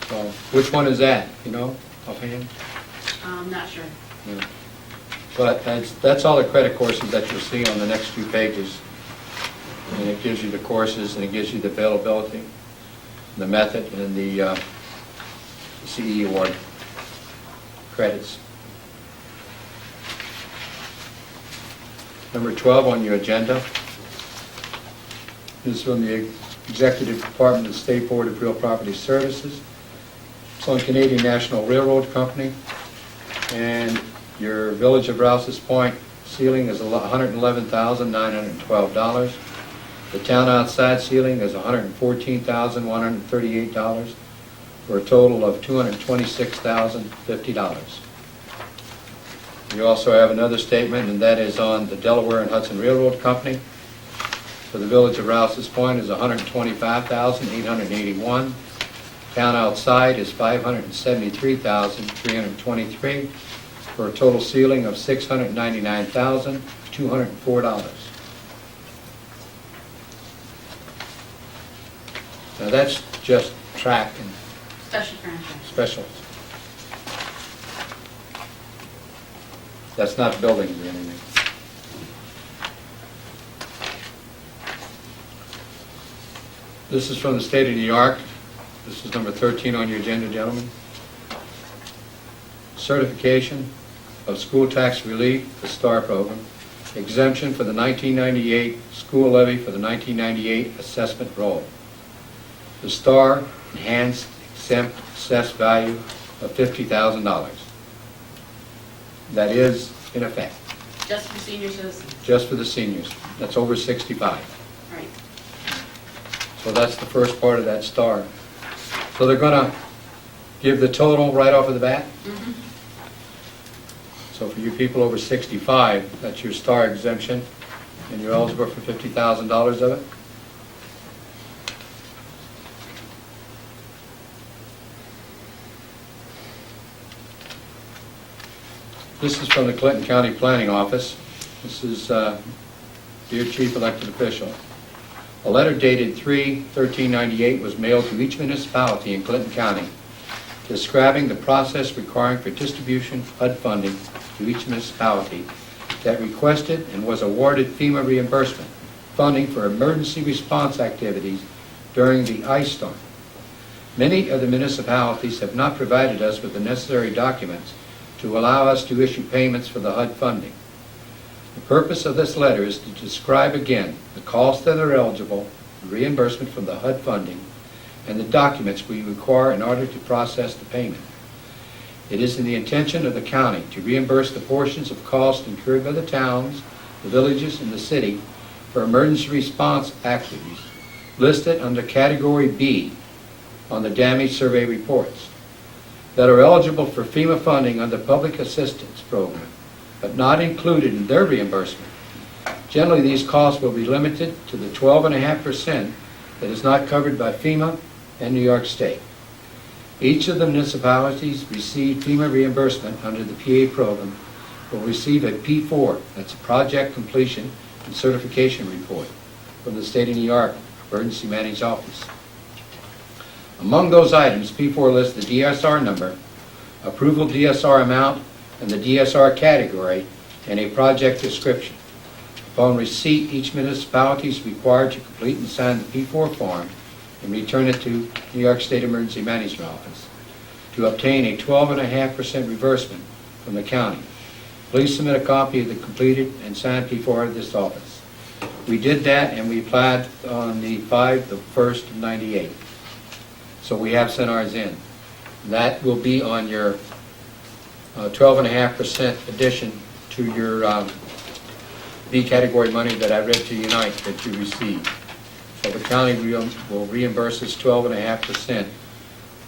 So, which one is that, you know, offhand? I'm not sure. Yeah. But that's all the credit courses that you'll see on the next few pages. And it gives you the courses and it gives you the availability, the method, and the CE award credits. Number 12 on your agenda is from the Executive Department of the State Board of Real Property Services. It's on Canadian National Railroad Company, and your Village of Rouse's Point ceiling is $111,912. The town outside ceiling is $114,138 for a total of $226,050. You also have another statement, and that is on the Delaware and Hudson Railroad Company. For the Village of Rouse's Point is $125,881. Town outside is $573,323 for a total ceiling of $699,204. Now that's just track and Special franchise. specials. That's not buildings or anything. This is from the state of New York. This is number 13 on your agenda, gentlemen. Certification of school tax relief, the STAR program. Exemption for the 1998 school levy for the 1998 assessment roll. The STAR enhanced exempt assessed value of $50,000. That is in effect, Just for senior citizens. just for the seniors. That's over 65. Right. So that's the first part of that STAR. So they're going to give the total right off of the bat? Mm-hmm. So for you people over 65, that's your STAR exemption, and you're eligible for $50,000 of it? This is from the Clinton County Planning Office. This is, Dear Chief Elected Official. A letter dated 3/13/98 was mailed to each municipality in Clinton County describing the process requiring for distribution of HUD funding to each municipality that requested and was awarded FEMA reimbursement funding for emergency response activities during the ice storm. Many of the municipalities have not provided us with the necessary documents to allow us to issue payments for the HUD funding. The purpose of this letter is to describe again the costs that are eligible for reimbursement from the HUD funding and the documents we require in order to process the payment. It is in the intention of the county to reimburse the portions of costs incurred by the towns, the villages, and the city for emergency response activities listed under Category B on the damage survey reports that are eligible for FEMA funding under Public Assistance Program, but not included in their reimbursement. Generally, these costs will be limited to the 12.5% that is not covered by FEMA and New York State. Each of the municipalities receive FEMA reimbursement under the PA program will receive a P4, that's a Project Completion and Certification Report, from the State of New York Emergency Managed Office. Among those items, P4 lists the DSR number, approval DSR amount, and the DSR category, and a project description. Upon receipt, each municipality is required to complete and sign the P4 form and return it to New York State Emergency Management Office to obtain a 12.5% reimbursement from the county. Please submit a copy of the completed and signed P4 at this office. We did that, and we applied on the 1st of 98. So we have sent ours in. That will be on your 12.5% addition to your B category money that I read to you tonight that you received. So the county will reimburse us 12.5%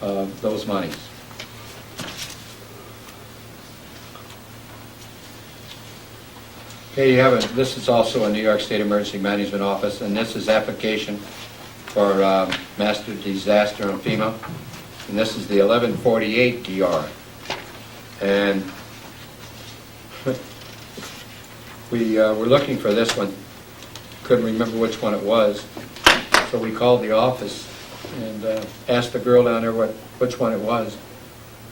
of those monies. Okay, this is also a New York State Emergency Management Office, and this is application for master disaster on FEMA, and this is the 1148 DR. And we were looking for this one, couldn't remember which one it was, so we called the office and asked the girl down there which one it was,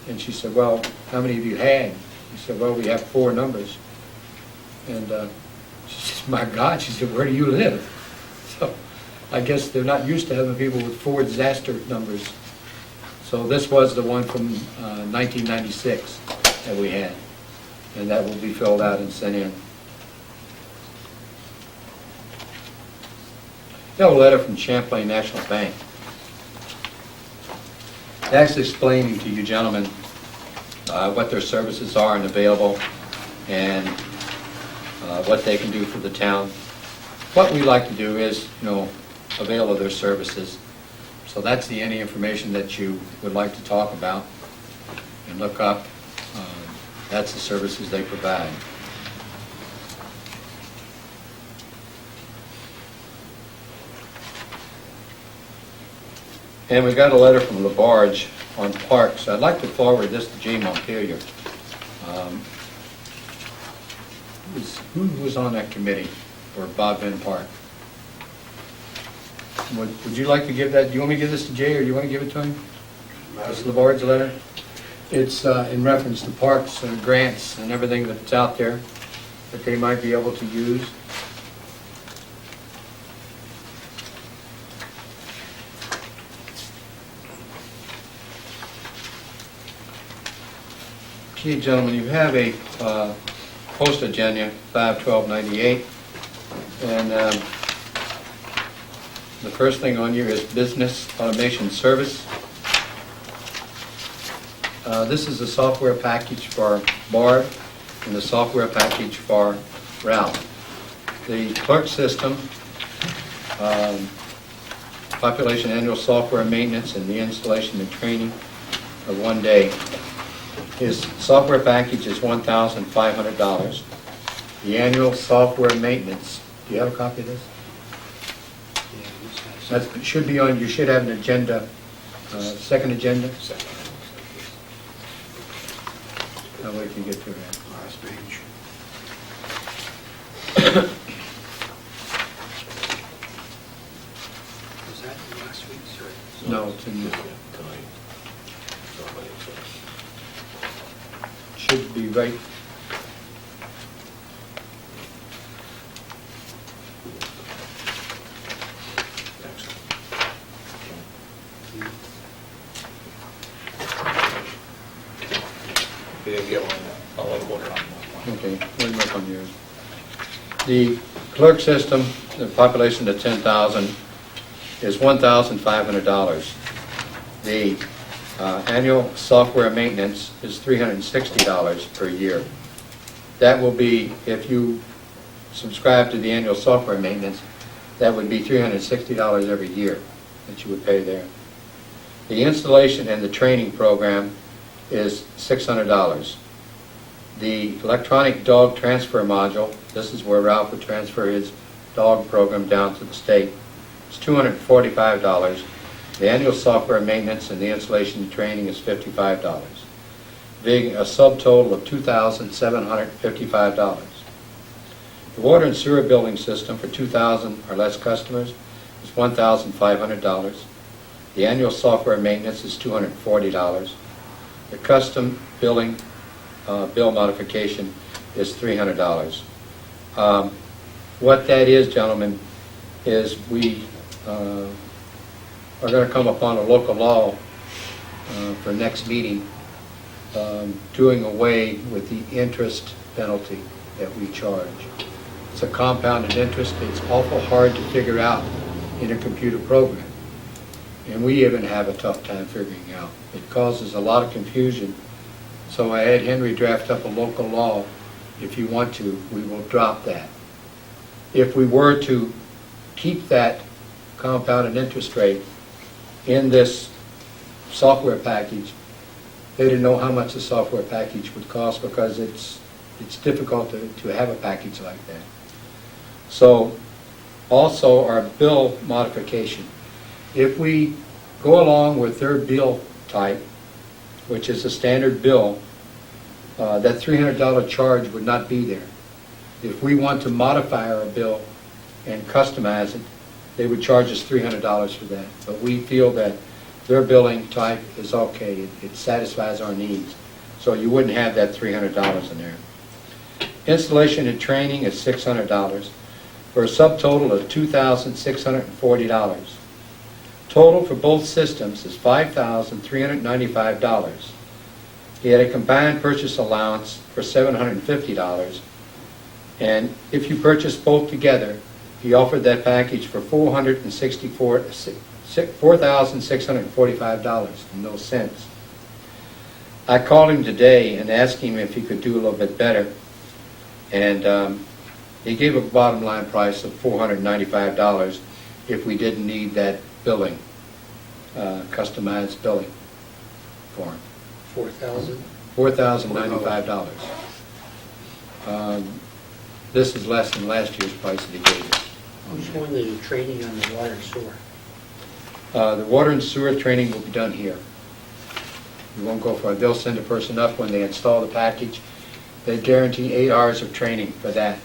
and she said, well, how many of you had? We said, well, we have 4 numbers. And she said, my God, she said, where do you live? So I guess they're not used to having people with 4 disaster numbers. So this was the one from 1996 that we had, and that will be filled out and sent in. We have a letter from Champlain National Bank. That's explaining to you gentlemen what their services are and available, and what they can do for the town. What we like to do is, avail of their services. So that's any information that you would like to talk about and look up. That's the services they provide. And we got a letter from LaBarge on parks. I'd like to forward this to Jay Montpelier. Who was on that committee for Bob Venn Park? Would you like to give that? Do you want me to give this to Jay, or do you want to give it to him? This LaBarge letter. It's in reference to parks and grants and everything that's out there that they might be able to use. Okay, gentlemen, you have a post agenda 5/12/98, and the first thing on here is business automation service. This is a software package for Barb and the software package for Ralph. The clerk system, population annual software maintenance, and the installation and training of 1 day. His software package is $1,500. The annual software maintenance, do you have a copy of this? That should be on, you should have an agenda, second agenda. I'll wait till you get to that. Last page. Was that last week's, or? No, it's in this. Should be right. You didn't get one, I'll order on one. Okay, we'll look on yours. The clerk system, the population of 10,000 is $1,500. The annual software maintenance is $360 per year. That will be, if you subscribe to the annual software maintenance, that would be $360 every year that you would pay there. The installation and the training program is $600. The electronic dog transfer module, this is where Ralph would transfer his dog program down to the state, it's $245. The annual software maintenance and the installation and training is $55, being a subtotal of $2,755. The water and sewer billing system for 2,000 or less customers is $1,500. The annual software maintenance is $240. The custom billing bill modification is $300. What that is, gentlemen, is we are going to come upon a local law for next meeting doing away with the interest penalty that we charge. It's a compounded interest. It's awful hard to figure out in a computer program. And we even have a tough time figuring out. It causes a lot of confusion. So I had Henry draft up a local law. If you want to, we will drop that. If we were to keep that compounded interest rate in this software package, they didn't know how much the software package would cost because it's difficult to have a package like that. So also our bill modification. If we go along with their bill type, which is a standard bill, that $300 charge would not be there. If we want to modify our bill and customize it, they would charge us $300 for that. But we feel that their billing type is okay. It satisfies our needs. So you wouldn't have that $300 in there. Installation and training is $600 for a subtotal of $2,640. Total for both systems is $5,395. He had a combined purchase allowance for $750, and if you purchase both together, he offered that package for $4,645 and no cents. I called him today and asked him if he could do a little bit better, and he gave a bottom line price of $495 if we didn't need that billing, customized billing for him. $4,095. This is less than last year's price that he gave us. Who's going to do training on the water and sewer? The water and sewer training will be done here. We won't go for it. They'll send a person up when they install the package. They guarantee 8 hours of training for that,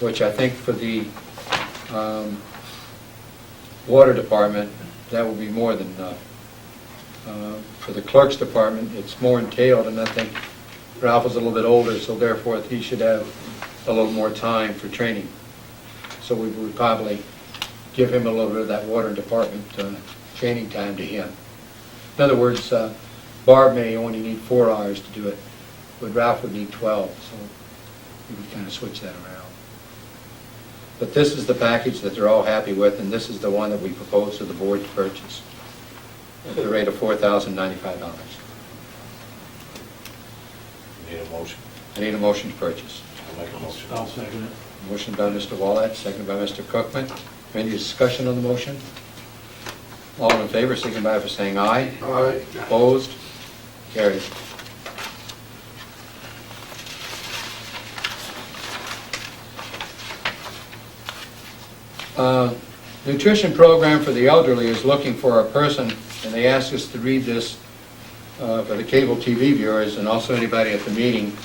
which I think for the water department, that will be more than enough. For the clerk's department, it's more entailed, and I think Ralph is a little bit older, so therefore he should have a little more time for training. So we would probably give him a little bit of that water department training time to him. In other words, Barb may only need 4 hours to do it, but Ralph would need 12, so we would kind of switch that around. But this is the package that they're all happy with, and this is the one that we propose to the board to purchase at the rate of $4,095. Need a motion? I need a motion to purchase. I'll make a motion. I'll second it. Motion by Mr. Wallet, seconded by Mr. Cookman. Any discussion on the motion? All in favor, signify by saying aye. Aye. Opposed? Carried. Nutrition program for the elderly is looking for a person, and they asked us to read this for the cable TV viewers and also anybody at the meeting.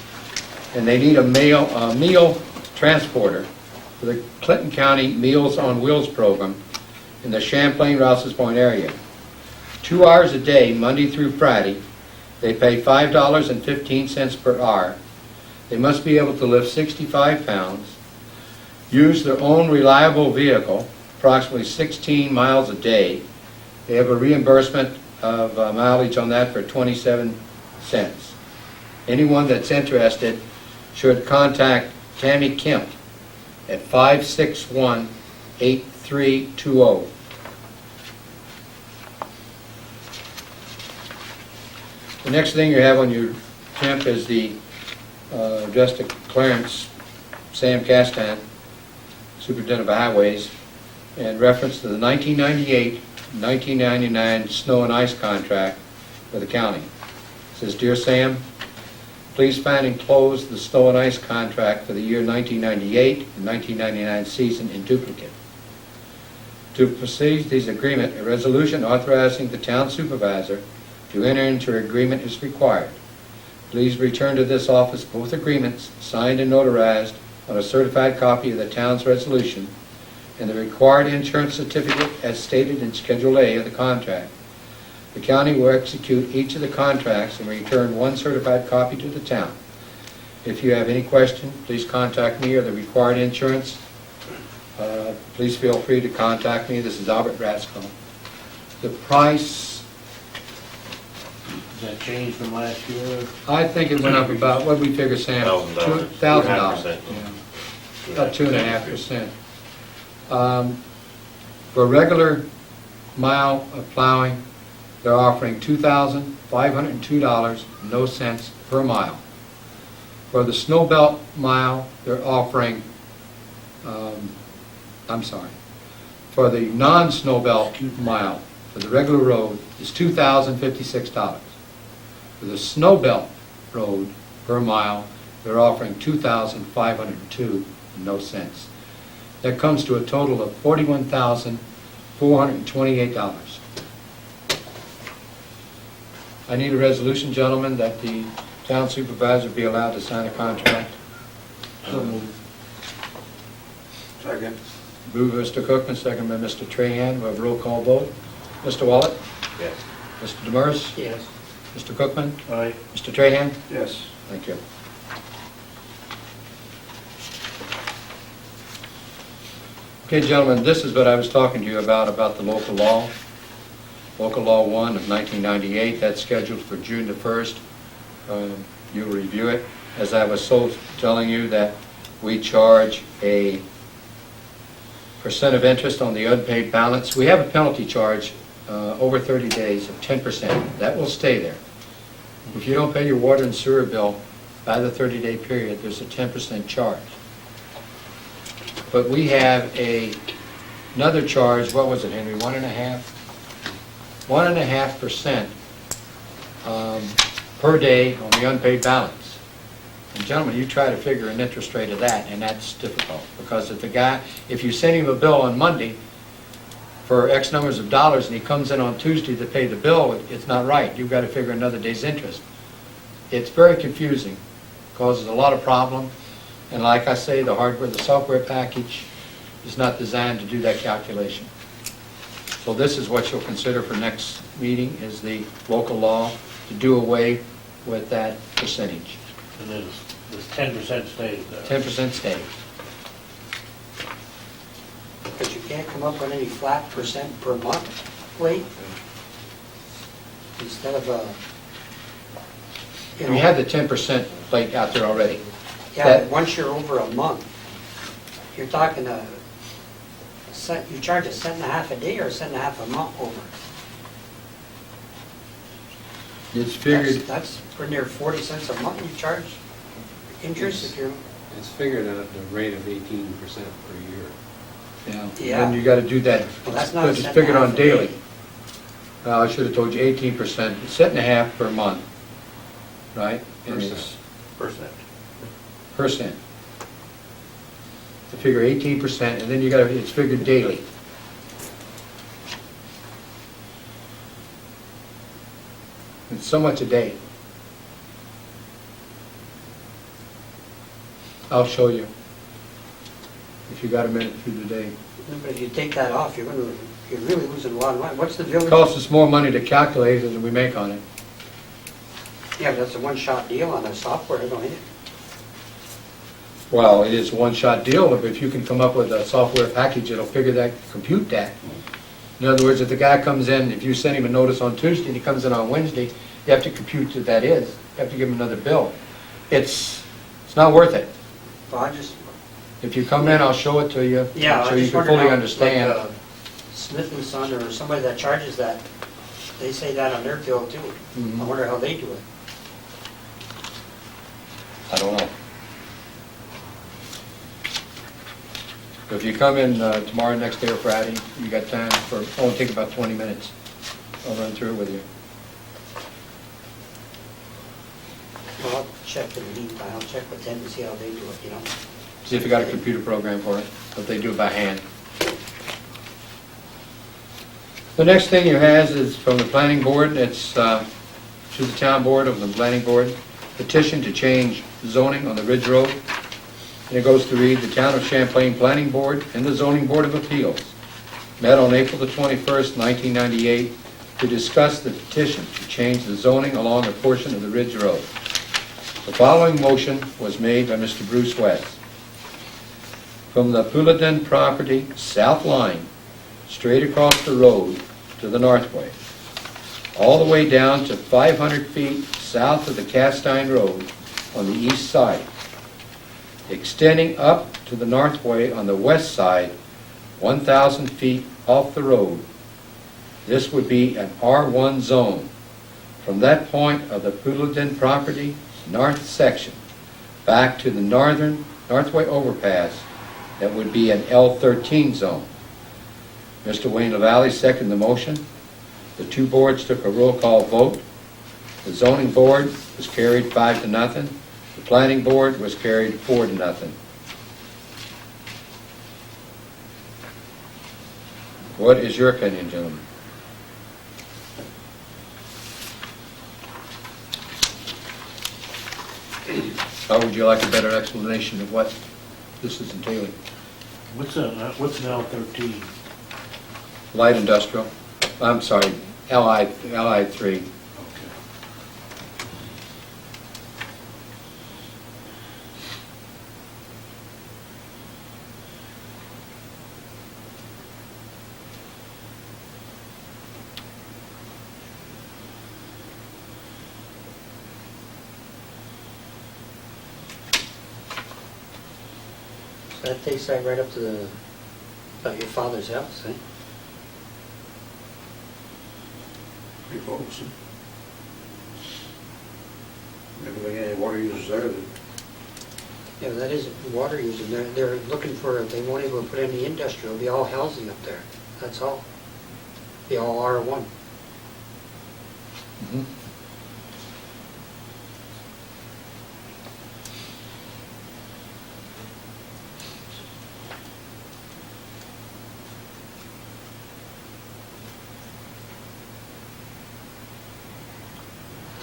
And they need a meal transporter for the Clinton County Meals on Wheels program in the Champlain, Rouse's Point area. 2 hours a day, Monday through Friday. They pay $5.15 per hour. They must be able to lift 65 pounds, use their own reliable vehicle, approximately 16 miles a day. They have a reimbursement of mileage on that for 27 cents. Anyone that's interested should contact Tammy Kemp at 561-8320. The next thing you have on your temp is the address to Clarence Sam Castan, Superintendent of Highways, in reference to the 1998-1999 snow and ice contract for the county. It says, "Dear Sam, please find enclosed the snow and ice contract for the year 1998 and 1999 season in duplicate. To proceed this agreement, a resolution authorizing the town supervisor to enter into an agreement is required. Please return to this office both agreements signed and notarized on a certified copy of the town's resolution and the required insurance certificate as stated in Schedule A of the contract. The county will execute each of the contracts and return one certified copy to the town. If you have any question, please contact me or the required insurance. Please feel free to contact me." This is Albert Ratzko. The price, Has that changed from last year? I think it went up about, what did we figure, Sam? $1,000. $1,000. 2.5%. Yeah. About 2.5%. For a regular mile of plowing, they're offering $2,502, no cents per mile. For the snow belt mile, they're offering, for the non-snow belt mile, for the regular road, is $2,056. For the snow belt road per mile, they're offering $2,502, no cents. That comes to a total of $41,428. I need a resolution, gentlemen, that the town supervisor be allowed to sign a contract. Second. Moved by Mr. Cookman, second by Mr. Trahan. We have a roll call vote. Mr. Wallet? Yes. Mr. Demers? Yes. Mr. Cookman? Aye. Mr. Trahan? Yes. Thank you. Okay, gentlemen, this is what I was talking to you about the local law. Local Law 1 of 1998, that's scheduled for June the 1st. You'll review it. As I was telling you that we charge a percent of interest on the unpaid balance. We have a penalty charge over 30 days of 10%. That will stay there. If you don't pay your water and sewer bill by the 30-day period, there's a 10% charge. But we have another charge, what was it, Henry, 1.5% per day on the unpaid balance. And gentlemen, you try to figure an interest rate of that, and that's difficult, because if you send him a bill on Monday for X numbers of dollars, and he comes in on Tuesday to pay the bill, it's not right. You've got to figure another day's interest. It's very confusing, causes a lot of problem, and like I say, the hardware, the software package is not designed to do that calculation. So this is what you'll consider for next meeting, is the local law to do away with that percentage. And this 10% stays there. 10% stays. But you can't come up with any flat percent per month rate? Instead of a, We have the 10% plate out there already. Yeah, that- but once you're over a month, you're talking a cent, you charge a cent and a half a day or a cent and a half a month over? It's figured, That's pretty near 40 cents a month you charge interest if you're, It's figured at the rate of 18% per year. Yeah. then you gotta do that. Well, that's not a It's cent figured and a on half a day. daily. Well, I should have told you 18%, it's cent and a half per month, right? And it's percent. To figure 18%, and then it's figured daily. It's so much a day. I'll show you, if you got a minute through the day. but if you take that off, you're really losing a lot of money. What's the village? It costs us more money to calculate than we make on it. Yeah, but that's a one-shot deal on the software, don't it? Well, it is a one-shot deal, but if you can come up with a software package that'll compute that. In other words, if the guy comes in, if you send him a notice on Tuesday and he comes in on Wednesday, you have to compute what that is. You have to give him another bill. It's not worth it. Well, I just, If you come in, I'll show it to you, yeah, so I you just can wondered fully how, understand. like, Smith and Son or somebody that charges that They say that on their bill too. I wonder how they do it. I don't know. If you come in tomorrow, next day or Friday, you got time for, it'll take about 20 minutes. I'll run through it with you. Well, I'll check in the meantime, I'll check with them to see how they do it, you know? See if you got a computer program for it, but they do it by hand. The next thing you have is from the planning board. It's to the town board of the planning board, petition to change zoning on the Ridge Road. And it goes to read, the Town of Champlain Planning Board and the Zoning Board of Appeals met on April the 21st, 1998, to discuss the petition to change the zoning along a portion of the Ridge Road. The following motion was made by Mr. Bruce West. From the Pouladin property south line, straight across the road to the northway, all the way down to 500 feet south of the Castine Road on the east side, extending up to the northway on the west side, 1,000 feet off the road. This would be an R1 zone. From that point of the Pouladin property north section back to the northway overpass, that would be an L13 zone. Mr. Wayne LaValle seconded the motion. The two boards took a roll call vote. The zoning board was carried 5-0. The planning board was carried 4-0. What is your opinion, gentlemen? How would you like a better explanation of what this is entailing? What's now 13? Light industrial, I'm sorry, LI 3. That takes that right up to about your father's house, eh? Pretty close. Maybe they get any water users there that Yeah, that is water use, and they're looking for, they won't even put any industrial, it'll be all housing up there, that's all. Be all R1. Mhm.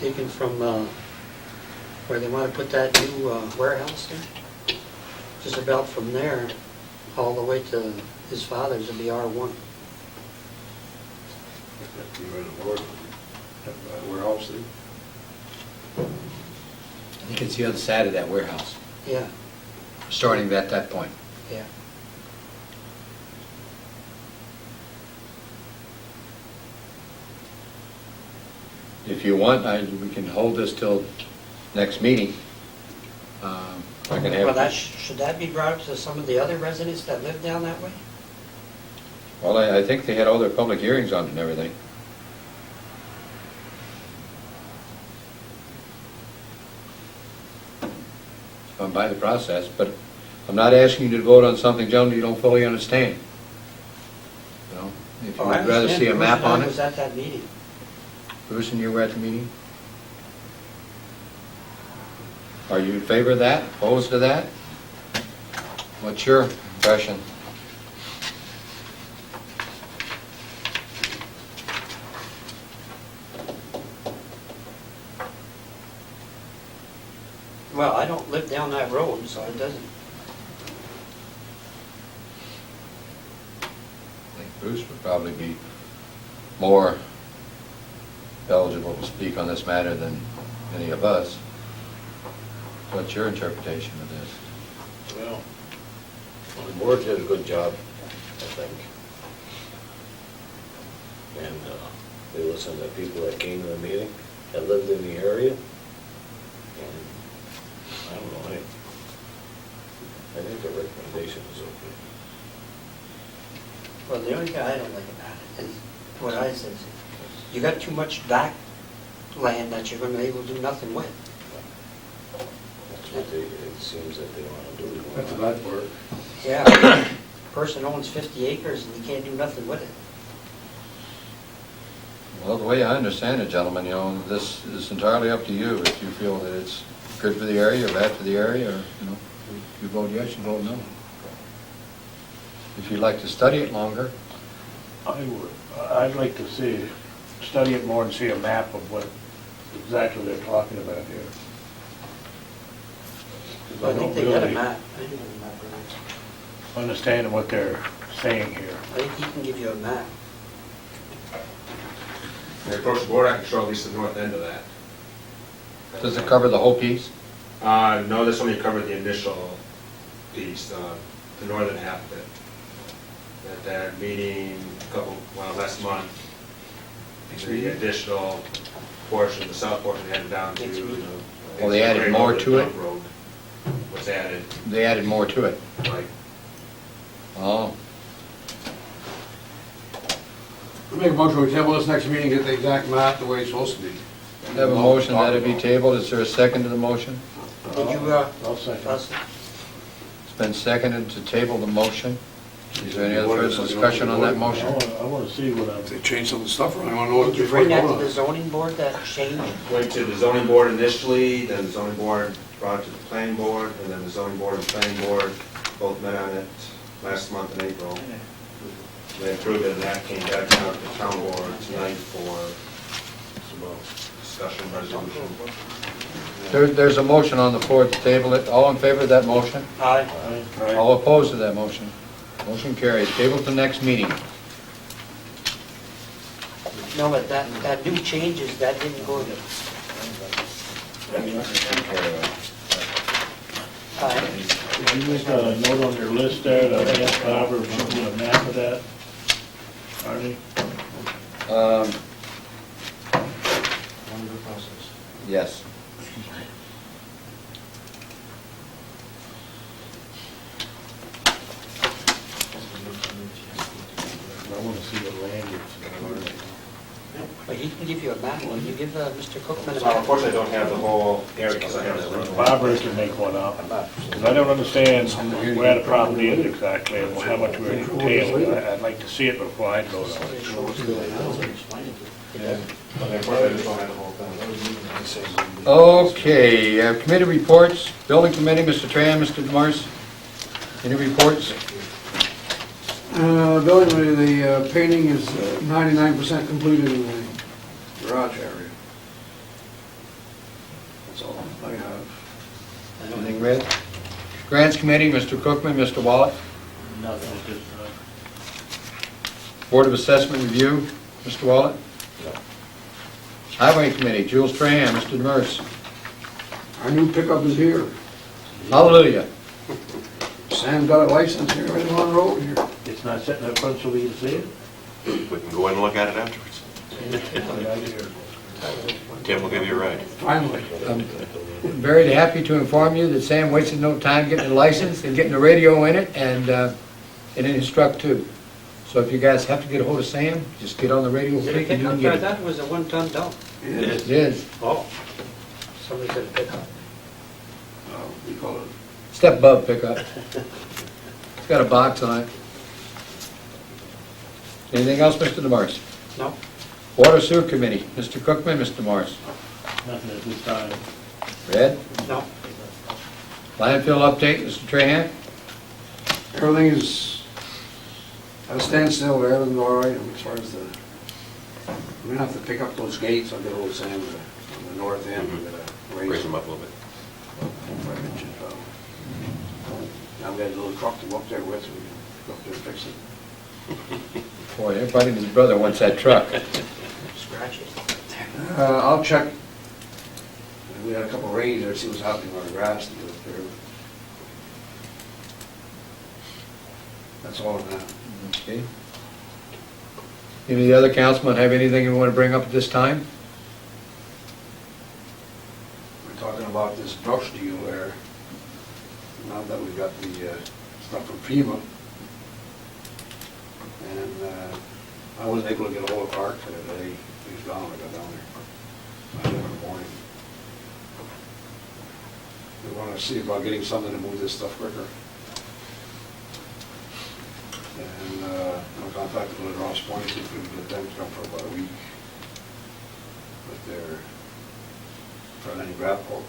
Taken from where they want to put that new warehouse there, just about from there, all the way to his father's, it'll be R1. you read the board, that warehouse thing. I think it's the other side of that warehouse, Yeah, starting at that point. yeah. If you want, we can hold this till next meeting. I can Well, have, should that be brought up to some of the other residents that live down that way? well, I think they had all their public hearings on it and everything. I'm by the process, but I'm not asking you to vote on something, gentlemen, you don't fully understand. You know, if you Oh, I would rather understand. see a Bruce map and I on was it. at that meeting. Bruce and you were at the meeting? Are you in favor of that, opposed to that? What's your impression? Well, I don't live down that road, so it doesn't. I think Bruce would probably be more eligible to speak on this matter than any of us. What's your interpretation of this? Well, the board did a good job, I think. And they listened to people that came to the meeting, that lived in the area. And I don't know, I think the recommendation is okay. Well, the only thing I don't like about it is what I said. you got too much back land that you're gonna be able to do nothing with. That's what it seems that they want to do. That's a bad part. Yeah, person owns 50 acres and he can't do nothing with it. Well, the way I understand it, gentlemen, you know, this is entirely up to you. If you feel that it's good for the area or bad for the area, or, you know, if you vote yes, you vote no. If you'd like to study it longer, I would, I'd like to study it more and see a map of what exactly they're talking about here. 'Cause I think don't they got a really map. I think they got a map, right? understand what they're saying here. I think he can give you a map. When I approach the board, I can show at least the north end of that. does it cover the whole piece? No, this only covered the initial piece, the northern half of it. At that meeting last month, the additional portion, the south portion added down to the. Oh, they added more to it? Road was added, They added more to it. like, Oh, We'll make a motion, we table this next meeting, get the exact map the way it's supposed to be. have a motion that it be tabled. Is there a second to the motion? Did you, I'll second. Russ? It's been seconded to table the motion. Is there any other further discussion on that motion? I wanna see what I'm. If they change some of the stuff around, I want to know what Did you before you bring that vote to on the it. zoning board, that change? went to the zoning board initially, then the zoning board brought it to the planning board, and then the zoning board and planning board both met on it last month in April. They approved it, and that came back down to the town board tonight for discussion resolution. There's a motion on the floor to table it. All in favor of that motion? Aye. All opposed to that motion? Motion carries. Table to next meeting. No, but that new changes, that didn't go to. Aye. Did you make a note on your list there, to ask Barbara if she want a map of that? Arnie? Yes. I wanna see what land it's. But he can give you a map. Will you give Mr. Cookman a So map? unfortunately, I don't have the whole area, because I have it. Barbara can make one up. Because I don't understand where the property is exactly and how much we're entailing. I'd like to see it before I vote on it. Unfortunately, I just don't have the whole thing. Okay, committee reports. Building committee, Mr. Tran, Mr. Demars. Any reports? Building, the painting is 99% completed in the garage area. That's all I have. Anything read? Grants committee, Mr. Cookman, Mr. Wallet. Nothing at this time. Board of Assessment Review, Mr. Wallet. Highway committee, Jules Trahan, Mr. Demers. Our new pickup is here. Hallelujah. Sam's got a license here, right on the road here. It's not sitting up front so we can see it? We can go in and look at it afterwards. Tim will give you a ride. Finally. I'm very happy to inform you that Sam wasted no time getting a license and getting the radio in it and in his truck too. So if you guys have to get a hold of Sam, just get on the radio Is it a fleet and you pickup? can I get thought it was a one-ton dump. it. It is. Oh. Somebody said pickup. We call it. Step above pickup. It's got a box on it. Anything else, Mr. DeMars? No. Water Sewer Committee, Mr. Cookman, Mr. DeMars. Nothing at this time. Red? No. Landfill update, Mr. Trahan? Everything is at a standstill there, everything's all right as far as the, we're gonna have to pick up those gates, I'll get old Sam on the north end, we're gonna Raise raise them them. up a little bit. 5 inches. Now we got a little truck to go up there with, so we can go up there and fix it. Boy, everybody and his brother wants that truck. Scratches. I'll check, we had a couple of rains there, see what's happening on the grass to get up there. That's all of that. Okay. Any of the other councilmen have anything you want to bring up at this time? We're talking about this brush deal there. Now that we got the stuff from FEMA. And I wasn't able to get a hold of Clark today. He's gone, I got down there. I did in the morning. We want to see about getting something to move this stuff quicker. And I'll contact the Little Ross Point, see if we can get them to come for about a week with their, for any grapple.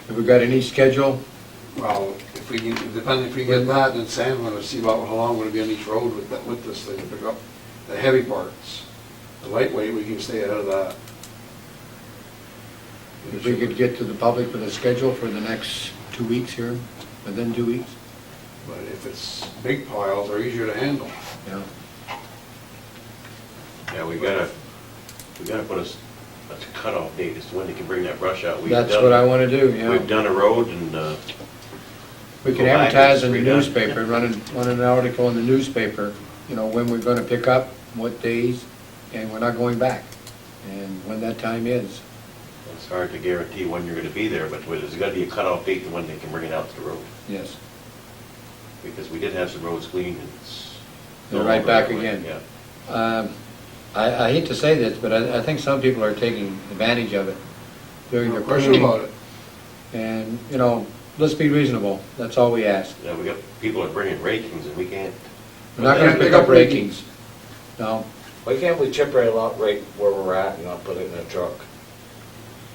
Have we got any schedule? Well, if we can, depending if we get that, then Sam, we're gonna see about how long we're gonna be on each road with that, with this thing, to pick up the heavy parts. The lightweight, we can stay ahead of that. If we could get to the public with a schedule for the next 2 weeks here, within 2 weeks? But if it's big piles, they're easier to handle. Yeah. Yeah, we gotta put a cutoff date as to when they can bring that brush out. That's what I want to do, yeah. We've done a road and, We can go back advertise and in the redone. newspaper, run an article in the newspaper, you know, when we're going to pick up, what days, and we're not going back, and when that time is. it's hard to guarantee when you're gonna be there, but there's gotta be a cutoff date to when they can bring it out to the road. Yes. Because we did have some roads cleaned and it's. They're right back again. Yeah. I hate to say this, but I think some people are taking advantage of it during their No question cleaning. about it. And, you know, let's be reasonable, that's all we ask. Yeah, we got, people are bringing rakings and we can't. We're not going to pick up rakings. No. Why can't we chip rail out right where we're at and not put it in a truck?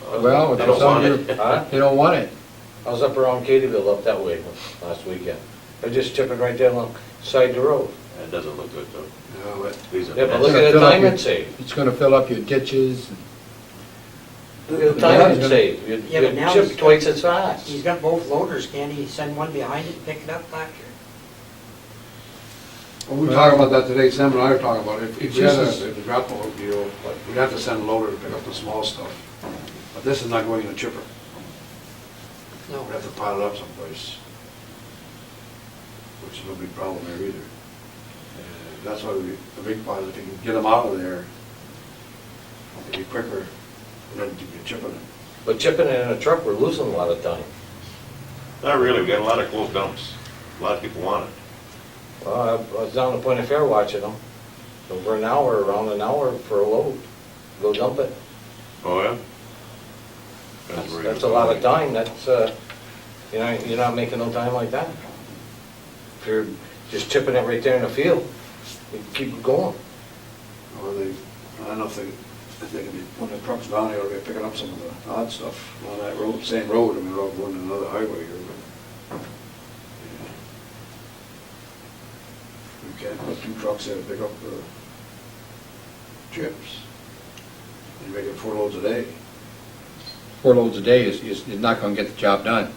Well, They don't some want do- it. Huh? They don't want it. I was up around Cadyville up that way last weekend. They're just chipping right there alongside the road. That doesn't look good though. No, but These are. Yeah, but It's look gonna at the fill up time your- it saved. It's going to fill up your ditches. Look at the Yeah, time he's it gonna- saved. You Yeah, but now chip he's- twice as fast. He's got both loaders, can't he send one behind it and pick it up back here? well, we were talking about that today, Sam and I were talking about it. If we had This is- a grapple deal, like, we'd have to send a loader to pick up the small stuff. But this is not going in a chipper. No. We'd have to pile it up someplace. Which is no big problem there either. And that's why the big piles, if you can get them out of there, it'd be quicker than to be chipping it. But chipping it in a truck, we're losing a lot of time. Not really, we got a lot of closed dumps. A lot of people want it. Well, I was down at Point of Fair watching them. Over an hour, around an hour for a load. Go dump it. Oh, yeah? That's a lot of time. That's, you know, you're not making no time like that. If you're just chipping it right there in the field, you keep it going. Or they, I don't know if they can be, when the truck's down there, they're picking up some of the odd stuff on that road, same road, I mean, we're all going to another highway here, but. Yeah. We can't put 2 trucks there to pick up the chips. You make it 4 loads a day. 4 loads a day is not going to get the job done.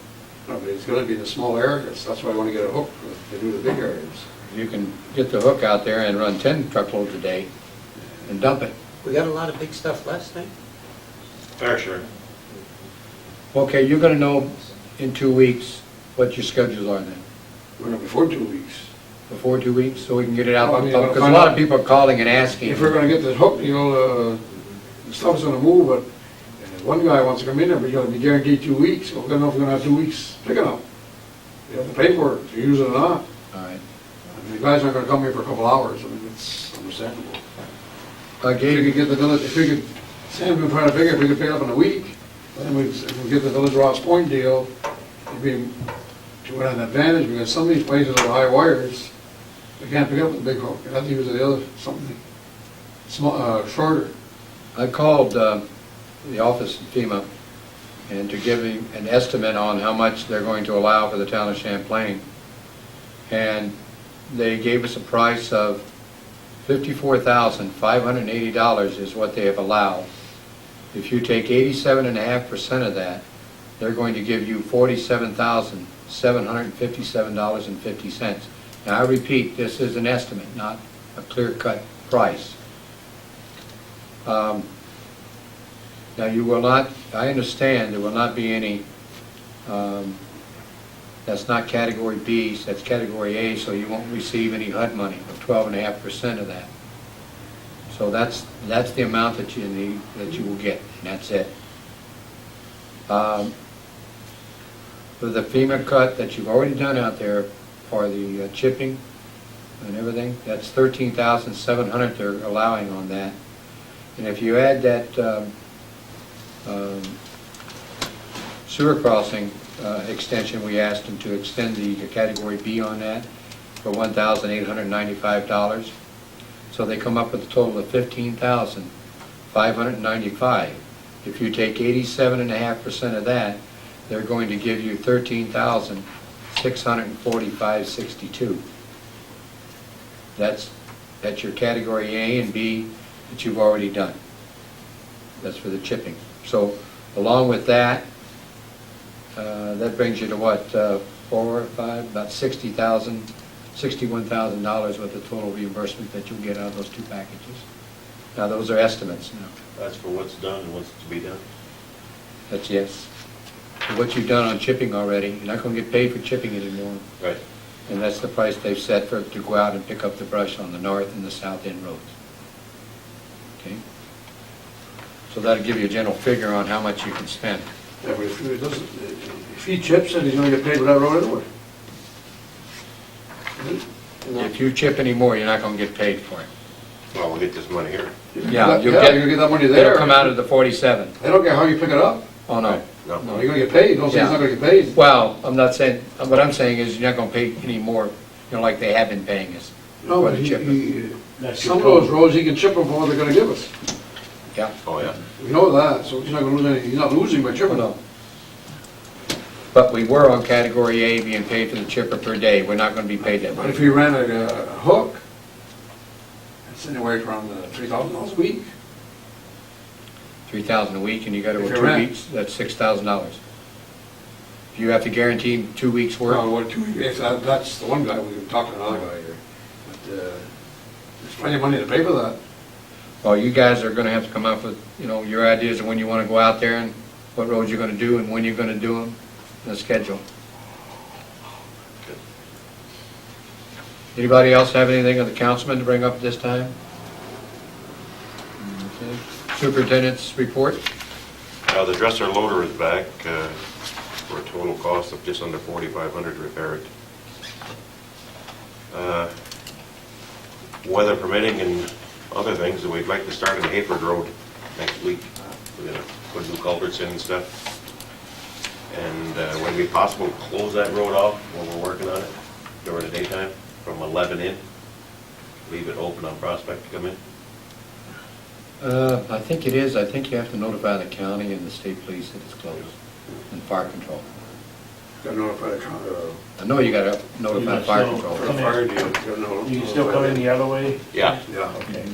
No, but it's gonna be the small areas, that's why I wanna get a hook to do the big areas. You can get the hook out there and run 10 truckloads a day and dump it. We got a lot of big stuff last night. Fair share. Okay, you're going to know in 2 weeks what your schedules are then. We're gonna be before 2 weeks. Before 2 weeks, so we can get it out. Well, I mean, Because a find lot out- of people are calling and asking. If we're gonna get the hook, you know, the stuff's gonna move, but one guy wants to come in there, but you gotta be guaranteed 2 weeks. Well, we don't know if we're gonna have 2 weeks picking up. You have the paperwork, if you use it or not. All right. I mean, the guys aren't gonna come here for a couple hours, I mean, it's understandable. I If we gave could you, get the village, if we could, Sam, we're trying to figure if we could pick it up in a week, then if we get the Village Ross Point deal, it'd be to an advantage, because some of these places with high wires, they can't pick up the big hook, they have to use the other, something small, shorter. I called the office in FEMA and to give him an estimate on how much they're going to allow for the town of Champlain. And they gave us a price of $54,580 is what they have allowed. If you take 87.5% of that, they're going to give you $47,757.50. Now, I repeat, this is an estimate, not a clear-cut price. Now, you will not, I understand, there will not be any, that's not category B, that's category A, so you won't receive any HUD money of 12.5% of that. So that's the amount that you need, that you will get, and that's it. For the FEMA cut that you've already done out there for the chipping, and everything. That's 13,700 they're allowing on that. And if you add that sewer crossing extension, we asked them to extend the category B on that for $1,895. So they come up with a total of $15,595. If you take 87.5% of that, they're going to give you $13,645.62. That's your category A and B that you've already done. That's for the chipping. So along with that, that brings you to what, 4 or 5, about $60,000, $61,000 worth of total reimbursement that you'll get out of those two packages. Now, those are estimates now. That's for what's done and what's to be done. That's yes. For what you've done on chipping already, you're not going to get paid for chipping anymore. Right. And that's the price they've set for to go out and pick up the brush on the north and the south end roads. Okay? So that'll give you a general figure on how much you can spend. Yeah, but if he chips it, he's gonna get paid for that road anyway. If you chip any more, you're not going to get paid for it. Well, we'll get this money here. Yeah, you'll you're get, gonna get that money there. it'll come out of the 47. They don't care how you pick it up. Oh, no. No. No, you're gonna get paid. Don't say he's not gonna get paid. Well, I'm not saying, what I'm saying is you're not going to pay any more, like they have been paying us. No, for but the chipping. That's your some of total. those roads, he can chip them for what they're gonna give us. Yeah. Oh, yeah. We know that, so he's not gonna lose any, he's not losing by chipping them. No. But we were on category A being paid for the chipper per day. We're not going to be paid that But much. if he ran a hook, it's anywhere from $3,000 a week. 3,000 a week, and you got to If go you 2 rent. weeks, that's $6,000. If you have to guarantee 2 weeks' work, Well, what, 2 weeks, if that's the one guy, we were talking to another guy here. But, there's plenty of money to pay for that. well, you guys are going to have to come up with, your ideas of when you want to go out there and what roads you're going to do and when you're going to do them, and the schedule. Anybody else have anything of the councilman to bring up at this time? Okay. Superintendent's report? The dresser loader is back for a total cost of just under $4,500 to repair it. Weather permitting and other things, and we'd like to start on Hayford Road next week. We're gonna put new culverts in and stuff. And when it be possible, close that road off while we're working on it during the daytime from 11 in. Leave it open on Prospect to come in. I think it is. I think you have to notify the county and the state police that it's closed, and fire control. Got notified the I know you gotta notify fire still- control. fire deal. Got no- You can still come in the other way? Yeah. Yeah. Okay.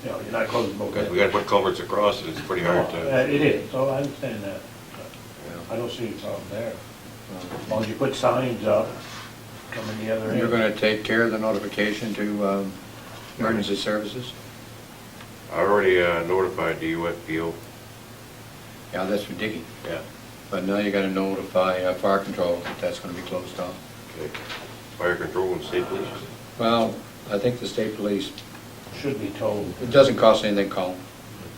No, you're not closing both Because we ways. gotta put culverts across and it's pretty hard to. It is, so I understand that. I don't see a problem there. As long as you put signs up, coming the other end. You're gonna take care of the notification to emergency services? I already notified the UFPO. Yeah, that's for digging. Yeah. But now you gotta notify fire control that that's gonna be closed off. Okay. Fire control and state police. Well, I think the state police, Should be told. it doesn't cost anything to call them.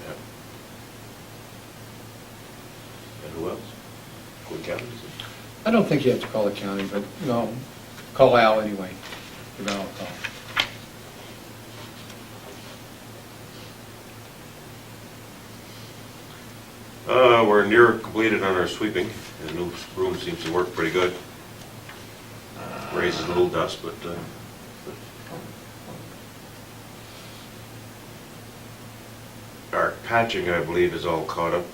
Yeah. And who else? Quinn County, is it? I don't think you have to call the county, but, call Al anyway. Give Al a call. We're near completed on our sweeping. The new broom seems to work pretty good. Raises a little dust, but our patching, I believe, is all caught up.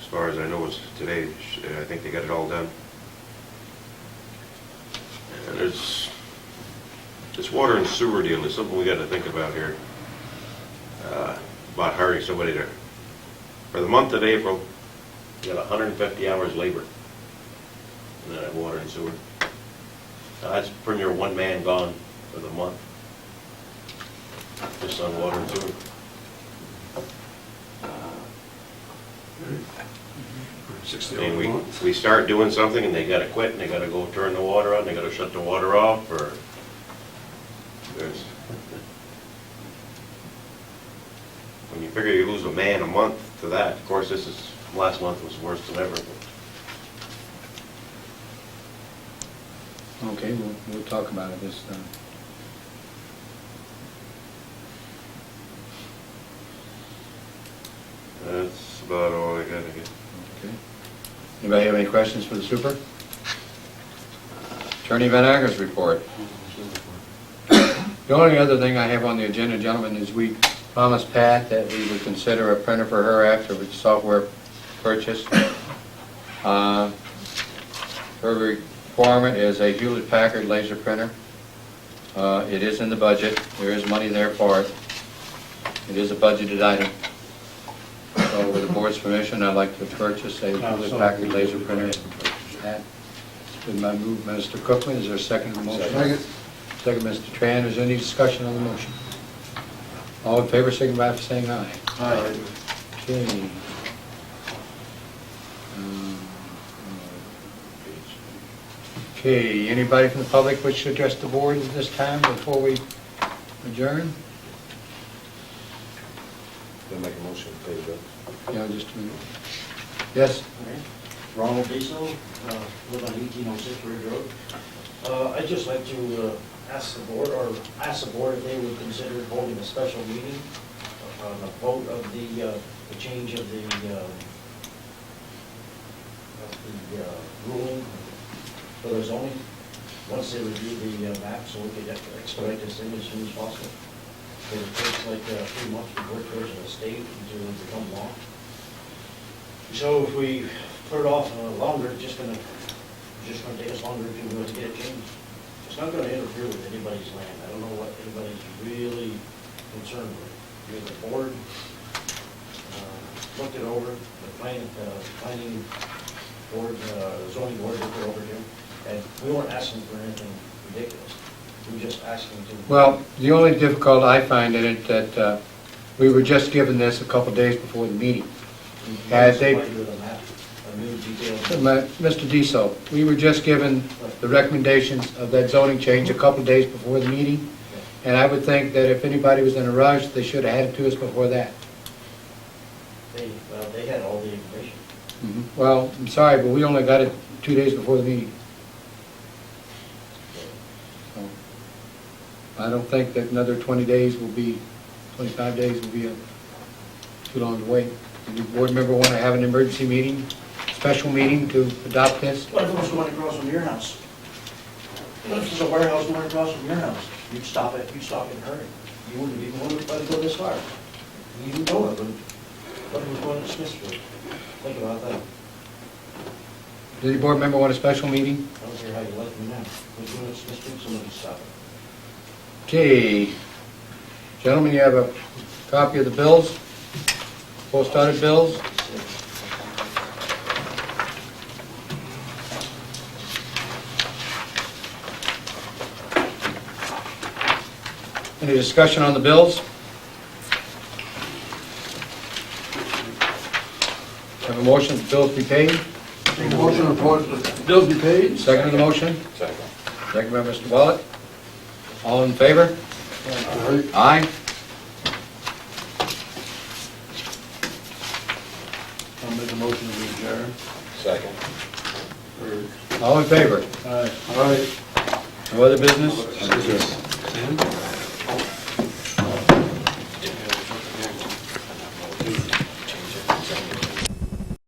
As far as I know, is today. I think they got it all done. And there's this water and sewer deal is something we got to think about here. About hiring somebody to, for the month of April, you got 150 hours labor in that water and sewer. Now, that's pretty near one man gone for the month, just on water and sewer. I mean, we start doing something and they gotta quit and they gotta go turn the water on, they gotta shut the water off, or there's, when you figure you lose a man a month to that, of course, last month was worse than ever. Okay, we'll talk about it this time. about all I got, I guess. Okay. Anybody have any questions for the super? Attorney Van Ager's report. The only other thing I have on the agenda, gentlemen, is we promised Pat that we would consider a printer for her after the software purchase. Her requirement is a Hewlett-Packard laser printer. It is in the budget. There is money there for it. It is a budgeted item. So with the board's permission, I'd like to purchase a Hewlett-Packard laser printer. Pat, it's been my move, Mr. Cookman. Is there a second to the motion? Second. Second, Mr. Tran. Is there any discussion on the motion? All in favor, signify by saying aye. Aye. Okay. Okay, anybody from the public wish to address the board at this time before we adjourn? Gonna make a motion to pay the bill. Yeah, just a minute. Yes? Ronald Diesel, live on 1806 Ridge Road. I'd just like to ask the board if they would consider holding a special meeting on a vote of the change of the ruling for the zoning, once they review the map, so we could expedite this thing as soon as possible. Because it takes like 3 months to work towards a state until it becomes law. So if we put it off longer, it's just gonna take us longer to get it changed. It's not gonna interfere with anybody's land. I don't know what anybody's really concerned with. The board looked it over, the planning board, zoning board looked it over here, and we weren't asking for anything ridiculous. We were just asking to. Well, the only difficult I find in it that we were just given this a couple days before the meeting. Had they, Mr. Diesel, we were just given the recommendations of that zoning change a couple days before the meeting, and I would think that if anybody was in a rush, they should have had it to us before that. They had all the information. Well, I'm sorry, but we only got it 2 days before the meeting. So, I don't think that another 20 days will be, 25 days will be too long to wait. Does the board member want to have an emergency meeting, special meeting to adopt this? What if it was going across from your house? What if there's a warehouse going across from your house? You'd stop it, you'd stop in a hurry. You wouldn't even want to let it go this far. You even know it, but what if it was going to Smithfield? Think about that. Does the board member want a special meeting? I don't care how you like me now. If it's going to Smithfield, somebody stop it. Okay. Gentlemen, you have a copy of the bills, post-audit bills? Any discussion on the bills? Have a motion that the bills be paid? Make a motion to report the bills be paid. Second the motion? Second. Second by Mr. Wallet. All in favor? Aye. Aye. I'll make a motion to adjourn. Second. All in favor? Aye. No other business? Sam?